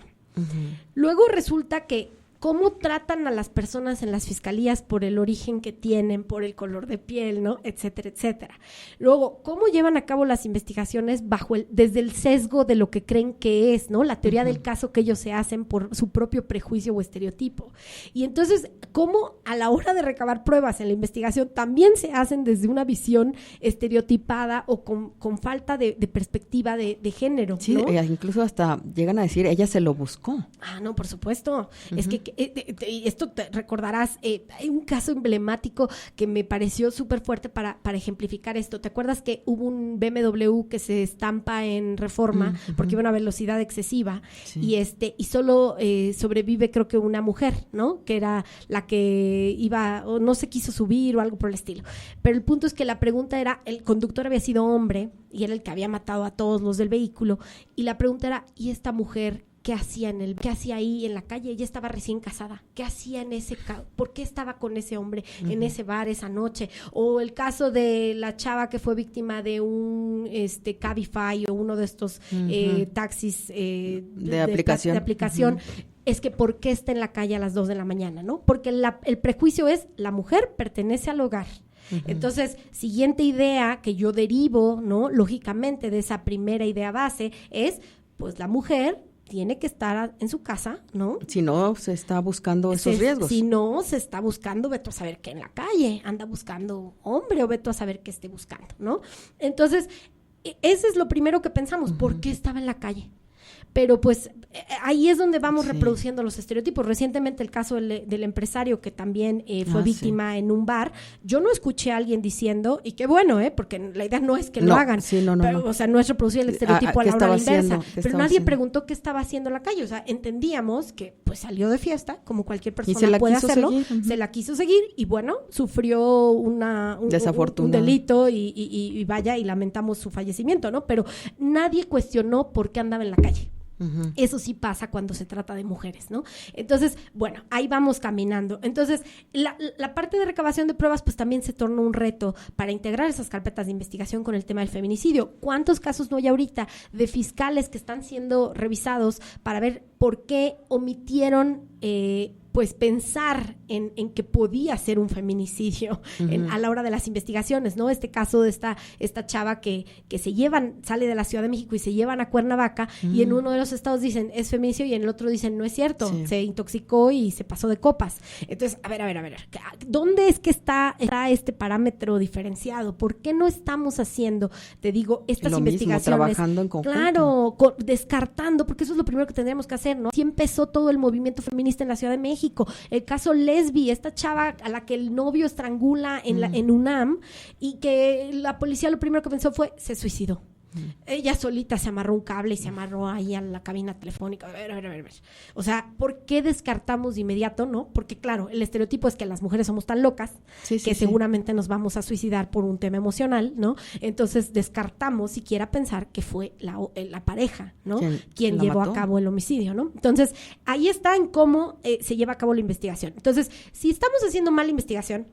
Luego resulta que cómo tratan a las personas en las fiscalías por el origen que tienen, por el color de piel, ¿no? Etcétera, etcétera. Luego, cómo llevan a cabo las investigaciones desde el sesgo de lo que creen que es, ¿no? La teoría del caso que ellos se hacen por su propio prejuicio o estereotipo. Y entonces, cómo a la hora de recabar pruebas en la investigación también se hacen desde una visión estereotipada o con falta de perspectiva de género, ¿no? Sí, incluso hasta llegan a decir, ella se lo buscó. Ah, no, por supuesto. Es que esto te recordarás, hay un caso emblemático que me pareció súper fuerte para ejemplificar esto. ¿Te acuerdas que hubo un BMW que se estampa en Reforma porque iba a una velocidad excesiva? Sí. Y solo sobrevive, creo que una mujer, ¿no? Que era la que iba, o no se quiso subir o algo por el estilo. Pero el punto es que la pregunta era, el conductor había sido hombre y era el que había matado a todos los del vehículo, y la pregunta era, ¿y esta mujer qué hacía ahí en la calle? Ella estaba recién casada. ¿Qué hacía en por qué estaba con ese hombre en ese bar esa noche? O el caso de la chava que fue víctima de un Cabify o uno de estos taxis de aplicación. Es que ¿por qué está en la calle a las 2 de la mañana, no? Porque el prejuicio es, la mujer pertenece al hogar. Entonces, siguiente idea que yo derivo, ¿no? Lógicamente de esa primera idea base es, pues la mujer tiene que estar en su casa, ¿no? Si no, se está buscando esos riesgos. Si no, se está buscando, vete a saber qué en la calle, anda buscando hombre o vete a saber qué esté buscando, ¿no? Entonces, ese es lo primero que pensamos, ¿por qué estaba en la calle? Pero pues ahí es donde vamos reproduciendo los estereotipos. Recientemente el caso del empresario que también fue víctima en un bar. Yo no escuché a alguien diciendo, y qué bueno, porque la idea no es que lo hagan, pero, o sea, no es reproducir el estereotipo a la hora inversa, pero nadie preguntó qué estaba haciendo en la calle. O sea, entendíamos que pues salió de fiesta, como cualquier persona puede hacerlo, se la quiso seguir y bueno, sufrió un delito y vaya, y lamentamos su fallecimiento, ¿no? Pero nadie cuestionó por qué andaba en la calle. Eso sí pasa cuando se trata de mujeres, ¿no? Entonces, bueno, ahí vamos caminando. Entonces, la parte de recabación de pruebas, pues también se torna un reto para integrar esas carpetas de investigación con el tema del feminicidio. ¿Cuántos casos no hay ahorita de fiscales que están siendo revisados para ver por qué omitieron pues pensar en que podía ser un feminicidio a la hora de las investigaciones, ¿no? Este caso de esta chava que sale de la Ciudad de México y se llevan a Cuernavaca y en uno de los estados dicen es feminicidio y en el otro dicen no es cierto, se intoxicó y se pasó de copas. Entonces, a ver, ¿dónde es que está este parámetro diferenciado? ¿Por qué no estamos haciendo, te digo, estas investigaciones? Trabajando en conjunto. Claro, descartando, porque eso es lo primero que tendríamos que hacer, ¿no? Sí empezó todo el movimiento feminista en la Ciudad de México. El caso Lesbi, esta chava a la que el novio estrangula en UNAM y que la policía lo primero que pensó fue, se suicidó. Ella solita se amarró un cable y se amarró ahí a la cabina telefónica. A ver. O sea, ¿por qué descartamos de inmediato, no? Porque claro, el estereotipo es que las mujeres somos tan locas que seguramente nos vamos a suicidar por un tema emocional, ¿no? Entonces descartamos siquiera pensar que fue la pareja, ¿no? Quien llevó a cabo el homicidio, ¿no? Entonces, ahí está en cómo se lleva a cabo la investigación. Entonces, si estamos haciendo mala investigación,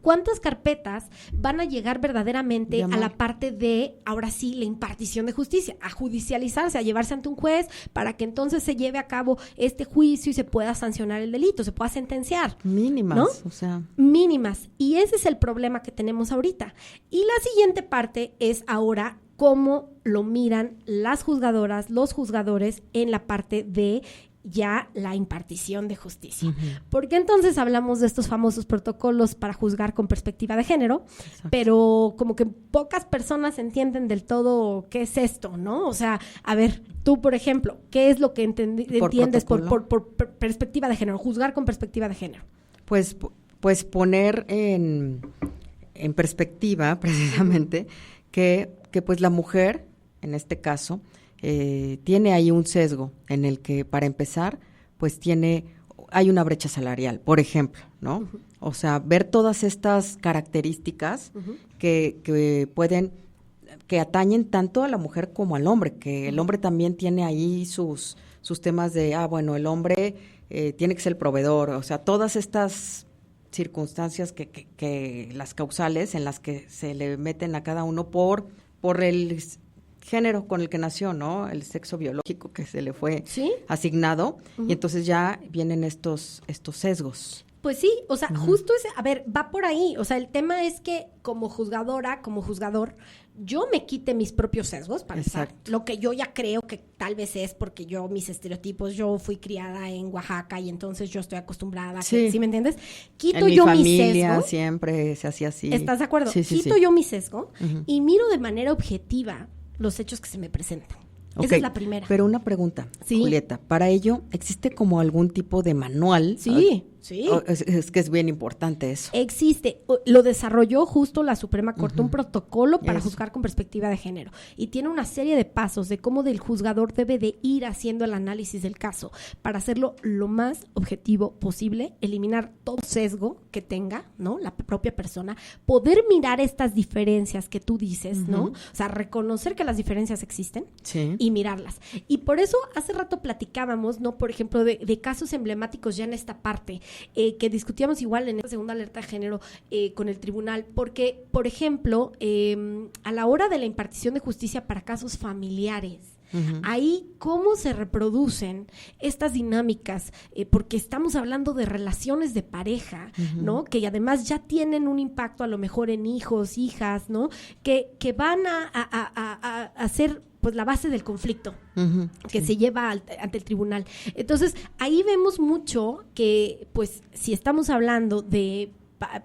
¿cuántas carpetas van a llegar verdaderamente a la parte de, ahora sí, la impartición de justicia, a judicializarse, a llevarse ante un juez para que entonces se lleve a cabo este juicio y se pueda sancionar el delito, se pueda sentenciar? Mínimas, ¿no? O sea. Mínimas. Y ese es el problema que tenemos ahorita. Y la siguiente parte es ahora cómo lo miran las juzgadoras, los juzgadores en la parte de ya la impartición de justicia. Porque entonces hablamos de estos famosos protocolos para juzgar con perspectiva de género, pero como que pocas personas entienden del todo qué es esto, ¿no? O sea, a ver, tú, por ejemplo, ¿qué es lo que entiendes por perspectiva de género? Juzgar con perspectiva de género. Pues poner en perspectiva, precisamente, que pues la mujer, en este caso, tiene ahí un sesgo en el que, para empezar, pues hay una brecha salarial, por ejemplo, ¿no? O sea, ver todas estas características que atañen tanto a la mujer como al hombre, que el hombre también tiene ahí sus temas de, el hombre tiene que ser el proveedor, o sea, todas estas circunstancias que las causales en las que se le meten a cada uno por el género con el que nació, ¿no? El sexo biológico que se le fue asignado, y entonces ya vienen estos sesgos. Pues sí, o sea, justo va por ahí. O sea, el tema es que como juzgadora, como juzgador, yo me quite mis propios sesgos para empezar. Lo que yo ya creo que tal vez es porque mis estereotipos, yo fui criada en Oaxaca y entonces yo estoy acostumbrada, ¿sí me entiendes? Quito yo mi sesgo. En mi familia siempre se hacía así. ¿Estás de acuerdo? Quito yo mi sesgo y miro de manera objetiva los hechos que se me presentan. Okay, esa es la primera. Pero una pregunta, ¿Sí? Julieta, ¿para ello existe como algún tipo de manual? Sí. Es que es bien importante eso. Existe, lo desarrolló justo la Suprema Corte, un protocolo para juzgar con perspectiva de género, y tiene una serie de pasos de cómo el juzgador debe de ir haciendo el análisis del caso para hacerlo lo más objetivo posible, eliminar todo sesgo que tenga, ¿no? La propia persona, poder mirar estas diferencias que tú dices, ¿no? O sea, reconocer que las diferencias existen y mirarlas. Y por eso hace rato platicábamos, ¿no? Por ejemplo, de casos emblemáticos ya en esta parte, que discutíamos igual en esta segunda alerta de género con el tribunal, porque, por ejemplo, a la hora de la impartición de justicia para casos familiares, ahí cómo se reproducen estas dinámicas, porque estamos hablando de relaciones de pareja, ¿no? Que además ya tienen un impacto a lo mejor en hijos, hijas, ¿no? Que van a ser pues la base del conflicto que se lleva ante el tribunal. Entonces, ahí vemos mucho que, pues, si estamos hablando de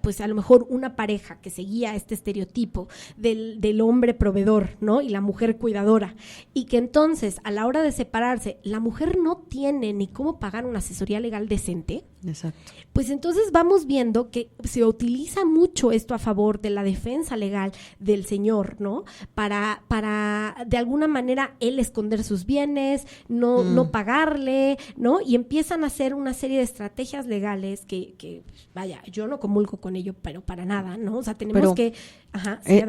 pues a lo mejor una pareja que seguía este estereotipo del hombre proveedor, ¿no? Y la mujer cuidadora, y que entonces a la hora de separarse la mujer no tiene ni cómo pagar una asesoría legal decente. Exacto. Pues entonces vamos viendo que se utiliza mucho esto a favor de la defensa legal del señor, ¿no? Para de alguna manera él esconder sus bienes, no pagarle, ¿no? Y empiezan a hacer una serie de estrategias legales que vaya, yo no comulgo con ello, pero para nada, ¿no? O sea, tenemos que... Ajá, sí,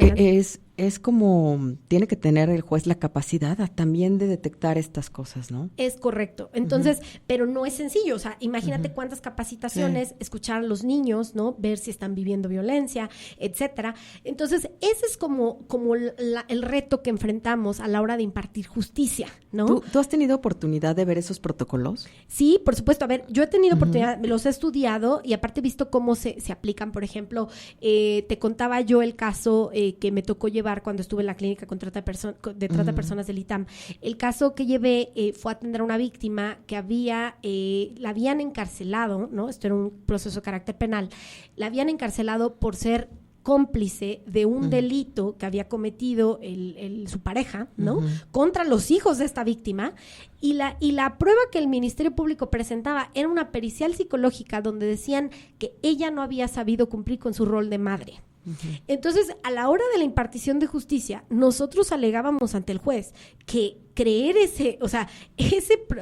es como, tiene que tener el juez la capacidad también de detectar estas cosas, ¿no? Es correcto. Entonces, pero no es sencillo. O sea, imagínate cuántas capacitaciones, escuchar a los niños, ¿no? Ver si están viviendo violencia, etcétera. Entonces, ese es como el reto que enfrentamos a la hora de impartir justicia, ¿no? ¿Tú has tenido oportunidad de ver esos protocolos? Sí, por supuesto. A ver, yo he tenido oportunidad, los he estudiado y aparte he visto cómo se aplican. Por ejemplo, te contaba yo el caso que me tocó llevar cuando estuve en la clínica de trata de personas del ITAM. El caso que llevé fue atender a una víctima que la habían encarcelado, ¿no? Esto era un proceso de carácter penal. La habían encarcelado por ser cómplice de un delito que había cometido su pareja, ¿no? Contra los hijos de esta víctima, y la prueba que el Ministerio Público presentaba era una pericial psicológica donde decían que ella no había sabido cumplir con su rol de madre. Entonces, a la hora de la impartición de justicia, nosotros alegábamos ante el juez que creer ese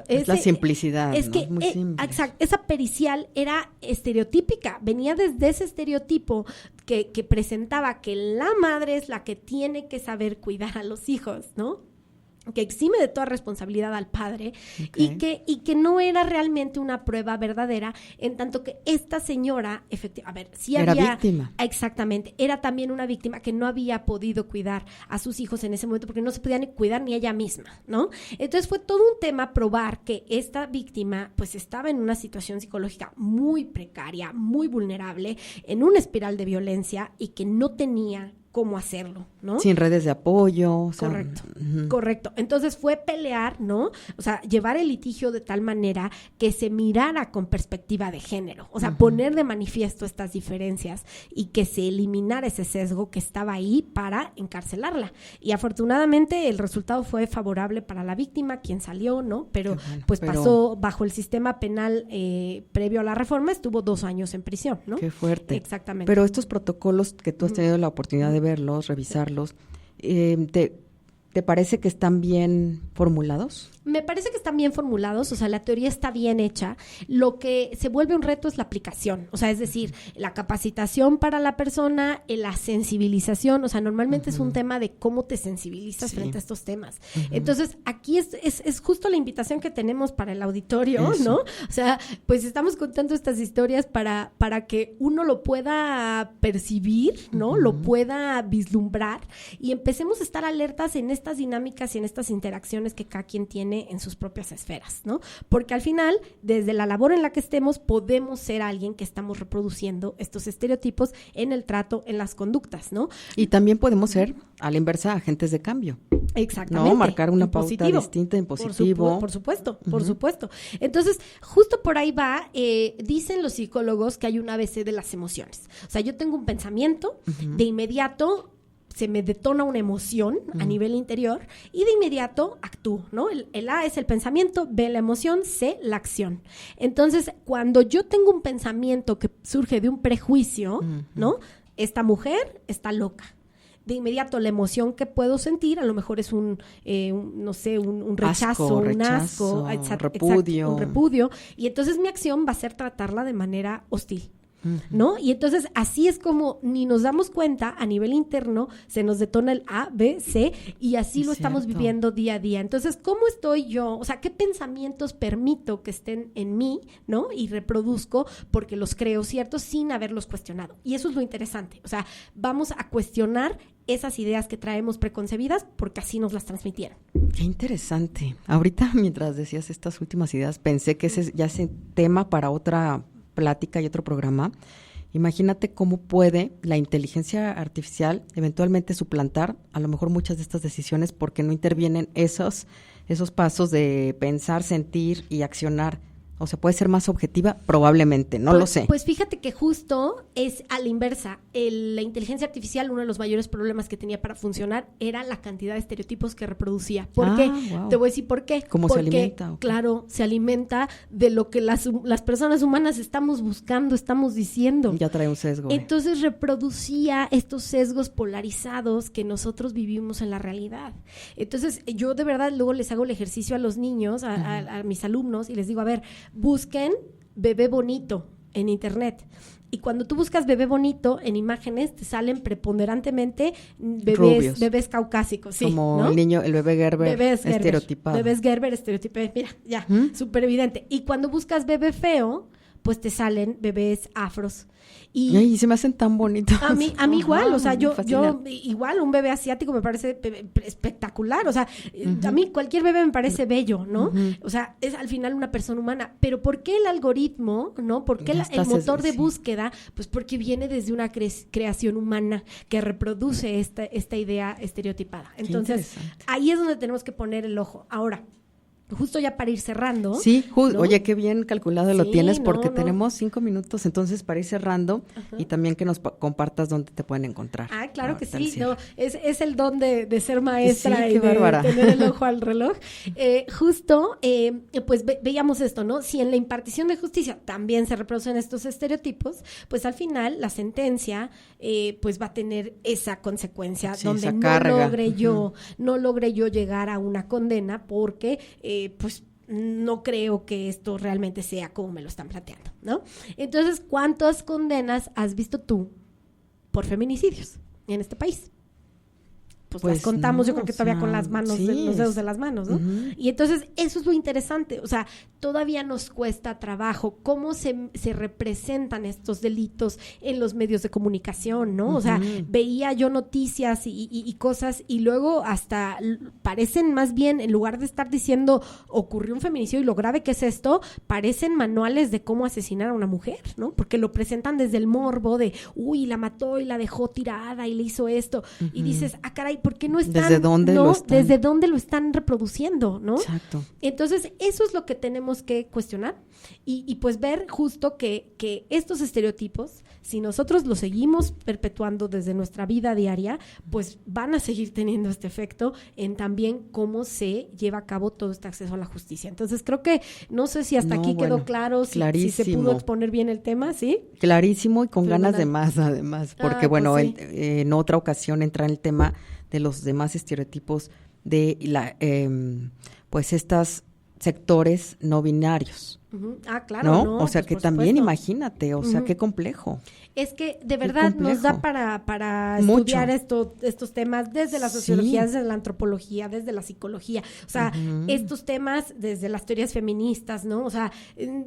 es la simplicidad, es ¿no? que Es muy simple. exacto, esa pericial era estereotípica, venía desde ese estereotipo que presentaba que la madre es la que tiene que saber cuidar a los hijos, ¿no? Que exime de toda responsabilidad al padre, y que no era realmente una prueba verdadera, en tanto que esta señora, efectivamente, sí era había... víctima. Exactamente, era también una víctima que no había podido cuidar a sus hijos en ese momento porque no se podía ni cuidar ni ella misma, ¿no? Entonces fue todo un tema probar que esta víctima pues estaba en una situación psicológica muy precaria, muy vulnerable, en una espiral de violencia y que no tenía cómo hacerlo, ¿no? Sin redes de apoyo. O sea, Correcto. Entonces fue pelear, ¿no? O sea, llevar el litigio de tal manera que se mirara con perspectiva de género, o sea, poner de manifiesto estas diferencias y que se eliminara ese sesgo que estaba ahí para encarcelarla. Y afortunadamente el resultado fue favorable para la víctima, quien salió, ¿no? Pero pasó bajo el sistema penal previo a la reforma, estuvo 2 años en prisión, ¿no? Qué fuerte. Exactamente. Pero estos protocolos que tú has tenido la oportunidad de verlos, revisarlos, ¿te parece que están bien formulados? Me parece que están bien formulados, o sea, la teoría está bien hecha. Lo que se vuelve un reto es la aplicación, o sea, es decir, la capacitación para la persona, la sensibilización, o sea, normalmente es un tema de cómo te sensibilizas frente a estos temas. Entonces, aquí es justo la invitación que tenemos para el auditorio, ¿no? O sea, pues estamos contando estas historias para que uno lo pueda percibir, ¿no? Lo pueda vislumbrar y empecemos a estar alertas en estas dinámicas y en estas interacciones que cada quien tiene en sus propias esferas, ¿no? Porque al final, desde la labor en la que estemos, podemos ser alguien que estamos reproduciendo estos estereotipos en el trato, en las conductas, ¿no? Y también podemos ser, a la inversa, agentes de cambio. Exactamente. ¿No? Marcar una pauta distinta en positivo. Por supuesto. Entonces, justo por ahí va, dicen los psicólogos que hay un ABC de las emociones. O sea, yo tengo un pensamiento, de inmediato se me detona una emoción a nivel interior y de inmediato actúo, ¿no? El A es el pensamiento, B la emoción, C la acción. Entonces, cuando yo tengo un pensamiento que surge de un prejuicio, ¿no? Esta mujer está loca. De inmediato la emoción que puedo sentir a lo mejor es un rechazo, un asco, repudio. Un repudio, y entonces mi acción va a ser tratarla de manera hostil, ¿no? Y entonces así es como ni nos damos cuenta, a nivel interno se nos detona el A, B, C, y así lo estamos viviendo día a día. Entonces, ¿cómo estoy yo? O sea, ¿qué pensamientos permito que estén en mí, ¿no? Y reproduzco porque los creo ciertos sin haberlos cuestionado. Y eso es lo interesante. O sea, vamos a cuestionar esas ideas que traemos preconcebidas porque así nos las transmitieron. Qué interesante. Ahorita, mientras decías estas últimas ideas, pensé que ese ya es tema para otra plática y otro programa. Imagínate cómo puede la inteligencia artificial eventualmente suplantar a lo mejor muchas de estas decisiones porque no intervienen esos pasos de pensar, sentir y accionar. O sea, ¿puede ser más objetiva? Probablemente, no lo sé. Pues fíjate que justo es a la inversa. La inteligencia artificial, uno de los mayores problemas que tenía para funcionar era la cantidad de estereotipos que reproducía. ¿Por qué? Wow. Te voy a decir por qué. ¿Cómo se alimenta? Claro, se alimenta de lo que las personas humanas estamos buscando, estamos diciendo. Ya trae un sesgo. Entonces reproducía estos sesgos polarizados que nosotros vivimos en la realidad. Entonces yo de verdad luego les hago el ejercicio a los niños, a mis alumnos, y les digo, a ver, busquen bebé bonito en internet. Y cuando tú buscas bebé bonito en imágenes, te salen preponderantemente bebés caucásicos. Sí, como ¿no? el bebé Gerber estereotipado. Bebés Gerber estereotipados. Mira, ya, súper evidente. Y cuando buscas bebé feo, pues te salen bebés afros. Y se me hacen tan bonitos. A mí igual, o sea, yo igual un bebé asiático me parece espectacular, o sea, a mí cualquier bebé me parece bello, ¿no? O sea, es al final una persona humana, pero ¿por qué el algoritmo, no? ¿Por qué el motor de búsqueda? Pues porque viene desde una creación humana que reproduce esta idea estereotipada. Entonces, ahí es donde tenemos que poner el ojo. Ahora, justo ya para ir cerrando. Sí, ¿no? Oye, qué bien calculado lo tienes porque tenemos 5 minutos, entonces para ir cerrando y también que nos compartas dónde te pueden encontrar. Ah, claro que sí, no, es el don de ser maestra y de bárbara. Tener el ojo al reloj. Justo, pues veíamos esto, ¿no? Si en la impartición de justicia también se reproducen estos estereotipos, pues al final la sentencia pues va a tener esa consecuencia donde no logré yo llegar a una condena porque pues no creo que esto realmente sea como me lo están planteando, ¿no? Entonces, ¿cuántas condenas has visto tú por feminicidios en este país? Pues las contamos, yo creo que todavía con las manos, los dedos de las manos, ¿no? Y entonces, eso es lo interesante, o sea, todavía nos cuesta trabajo cómo se representan estos delitos en los medios de comunicación, ¿no? O sea, veía yo noticias y cosas y luego hasta parecen más bien, en lugar de estar diciendo ocurrió un feminicidio y lo grave que es esto, parecen manuales de cómo asesinar a una mujer, ¿no? Porque lo presentan desde el morbo de, uy, la mató y la dejó tirada y le hizo esto. Y dices, ah, caray, ¿por qué no están? ¿Desde dónde ¿Desde dónde lo están reproduciendo, no? Exacto. Entonces, eso es lo que tenemos que cuestionar y pues ver justo que estos estereotipos, si nosotros los seguimos perpetuando desde nuestra vida diaria, pues van a seguir teniendo este efecto en también cómo se lleva a cabo todo este acceso a la justicia. Entonces, creo que, no sé si hasta aquí quedó claro, si se pudo exponer bien el tema, ¿sí? Clarísimo y con ganas de más, además, porque pues en otra ocasión entra en el tema de los demás estereotipos de pues estos sectores no binarios. Ah, claro, ¿no? O sea, pues que también imagínate, o sea, qué complejo. Es que de verdad nos da para estudiar estos temas desde la sociología, desde la antropología, desde la psicología. O sea, estos temas desde las teorías feministas, ¿no? O sea,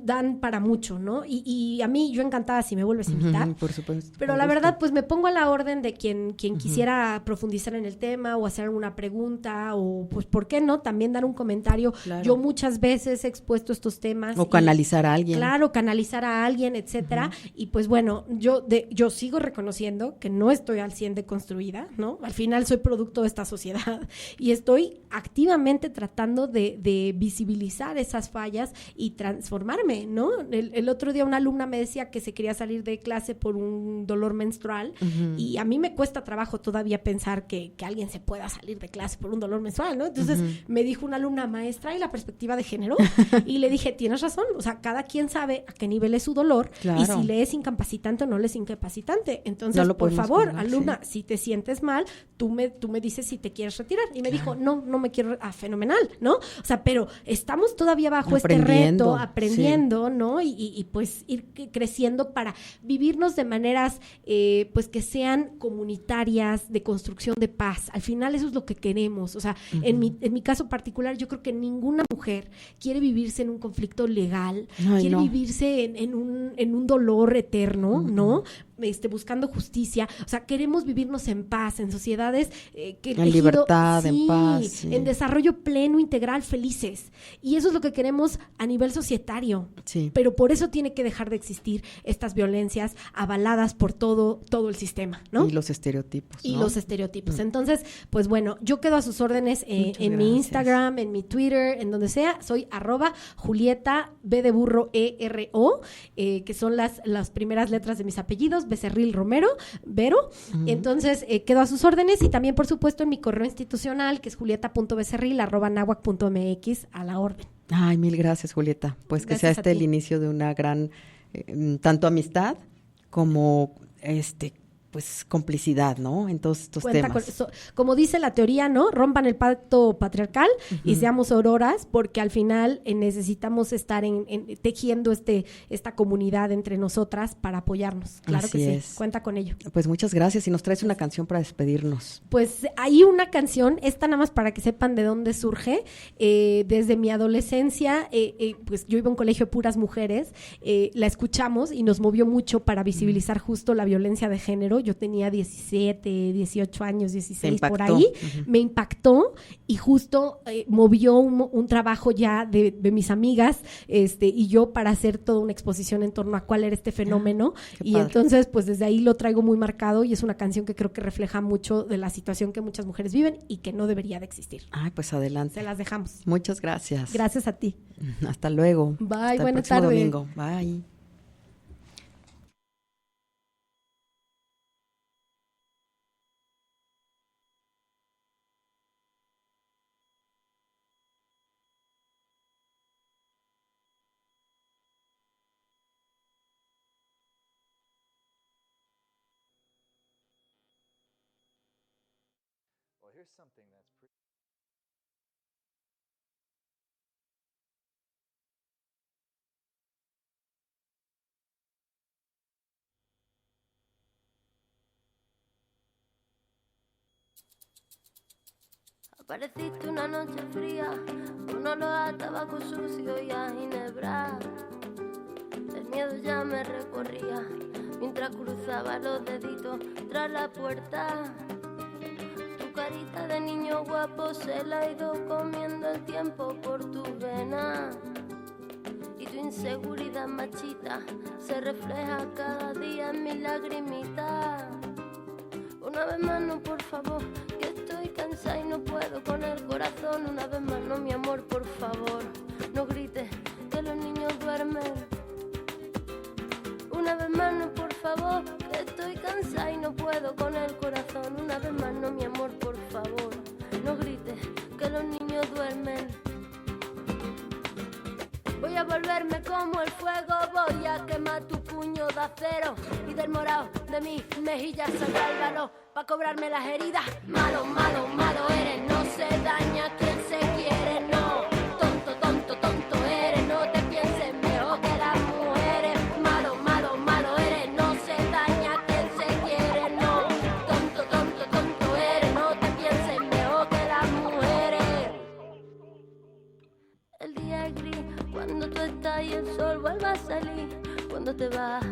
dan para mucho, ¿no? Y a mí, yo encantada si me vuelves a invitar. Por supuesto. Pero la verdad, pues me pongo a la orden de quien quisiera profundizar en el tema o hacer alguna pregunta o, pues, ¿por qué no? También dar un comentario. Claro. Yo muchas veces he expuesto estos temas. O canalizar a alguien. Claro, canalizar a alguien, etcétera. Y pues bueno, yo sigo reconociendo que no estoy al 100 deconstruida, ¿no? Al final soy producto de esta sociedad y estoy activamente tratando de visibilizar esas fallas y transformarme, ¿no? El otro día una alumna me decía que se quería salir de clase por un dolor menstrual y a mí me cuesta trabajo todavía pensar que alguien se pueda salir de clase por un dolor menstrual, ¿no? Entonces me dijo una alumna: maestra, ¿y la perspectiva de género? Y le dije: tienes razón, o sea, cada quien sabe a qué nivel es su dolor, claro, y si le es incapacitante o no le es incapacitante. Entonces, no por favor, juzgar, alumna, sí, si te sientes mal, tú me dices si te quieres retirar. Y me dijo: no me quiero, fenomenal, ¿no? O sea, pero estamos todavía bajo este reto, aprendiendo, sí, ¿no? Y pues ir creciendo para vivirnos de maneras, pues que sean comunitarias, de construcción de paz. Al final eso es lo que queremos. O sea, en mi caso particular, yo creo que ninguna mujer quiere vivirse en un conflicto legal, quiere vivirse en un dolor eterno, ¿no? Buscando justicia. O sea, queremos vivirnos en paz, en sociedades en libertad, en paz, sí, en desarrollo pleno, integral, felices. Y eso es lo que queremos a nivel societario. Sí. Pero por eso tiene que dejar de existir estas violencias avaladas por todo el sistema, ¿no? Y los estereotipos, ¿no? Y los estereotipos. Entonces, pues bueno, yo quedo a sus órdenes en mi Instagram, en mi Twitter, en donde sea. Soy @Julieta B de burro ERO, que son las primeras letras de mis apellidos, Becerril Romero, Vero. Entonces, quedo a sus órdenes y también, por supuesto, en mi correo institucional, que es julieta.becerril@nahuac.mx, a la orden. Ay, mil gracias, Julieta. Pues que sea el inicio de una gran, tanto amistad como pues complicidad, ¿no? En todos estos temas. Como dice la teoría, ¿no? Rompan el pacto patriarcal y seamos auroras, porque al final necesitamos estar tejiendo esta comunidad entre nosotras para apoyarnos. Claro Así que es. Sí, cuenta con ello. Pues muchas gracias. Y nos traes una canción para despedirnos. Pues hay una canción, esta nada más para que sepan de dónde surge. Desde mi adolescencia, pues yo iba a un colegio de puras mujeres, la escuchamos y nos movió mucho para visibilizar justo la violencia de género. Yo tenía 17, 18 años, 16 por ahí, me impactó y justo movió un trabajo ya de mis amigas y yo para hacer toda una exposición en torno a cuál era este fenómeno y padre. Entonces pues desde ahí lo traigo muy marcado y es una canción que creo que refleja mucho de la situación que muchas mujeres viven y que no debería de existir. Ay, pues adelante. Se las dejamos. Muchas gracias. Gracias a ti. Hasta luego. Bye, buena tarde. Domingo. Bye. Here's something that's pretty... Apareciste una noche fría, con olor a tabaco sucio y a ginebra. El miedo ya me recorría, mientras cruzaba los deditos tras la puerta. Tu carita de niño guapo se la ha ido comiendo el tiempo por tu vena. Y tu inseguridad machita se refleja cada día en mi lagrimita. Una vez más no, por favor, que estoy cansada y no puedo con el corazón. Una vez más no, mi amor, por favor, no grites que los niños duermen. Una vez más no, por favor, que estoy cansada y no puedo con el corazón. Una vez más no, mi amor, por favor, no grites que los niños duermen. Voy a volverme como el fuego, voy a quemar tu puño de acero y del morado de mis mejillas saldrá el valor pa' cobrarme las heridas. Malo, malo, malo eres, no se daña quien se quiere, no. Tonto, tonto, tonto eres, no te pienses mejor que las mujeres. Malo, malo, malo eres, no se daña quien se quiere, no. Tonto, tonto, tonto eres, no te pienses mejor que las mujeres. El día es gris cuando tú estás y el sol vuelve a salir cuando te vas.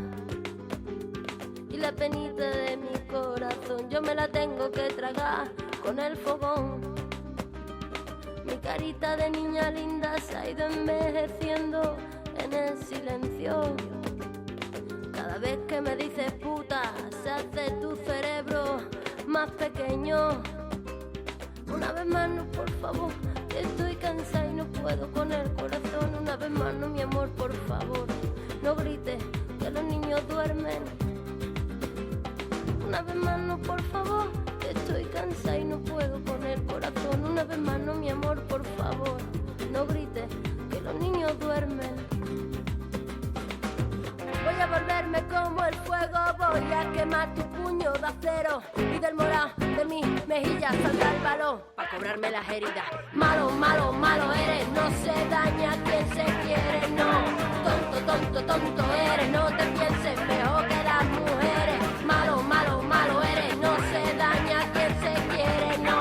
Y la penita de mi corazón yo me la tengo que tragar con el fogón. Mi carita de niña linda se ha ido envejeciendo en el silencio. Cada vez que me dices puta, se hace tu cerebro más pequeño. Una vez más no, por favor, que estoy cansada y no puedo con el corazón. Una vez más no, mi amor, por favor, no grites que los niños duermen. Una vez más no, por favor, que estoy cansada y no puedo con el corazón. Una vez más no, mi amor, por favor, no grites que los niños duermen. Voy a volverme como el fuego, voy a quemar tu puño de acero y del morado de mis mejillas saldrá el balón pa' cobrarme las heridas. Malo, malo, malo eres, no se daña quien se quiere, no. Tonto, tonto, tonto eres, no te pienses mejor que las mujeres. Malo, malo, malo eres, no se daña quien se quiere, no.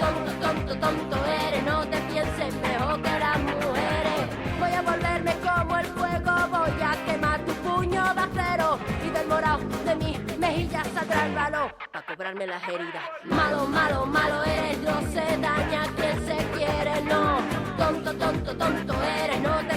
Tonto, tonto, tonto eres, no te pienses mejor que las mujeres. Voy a volverme como el fuego, voy a quemar tu puño de acero y del morado de mis mejillas saldrá el balón pa' cobrarme las heridas. Malo, malo, malo eres, no se daña quien se quiere, no. Tonto, tonto, tonto eres, no te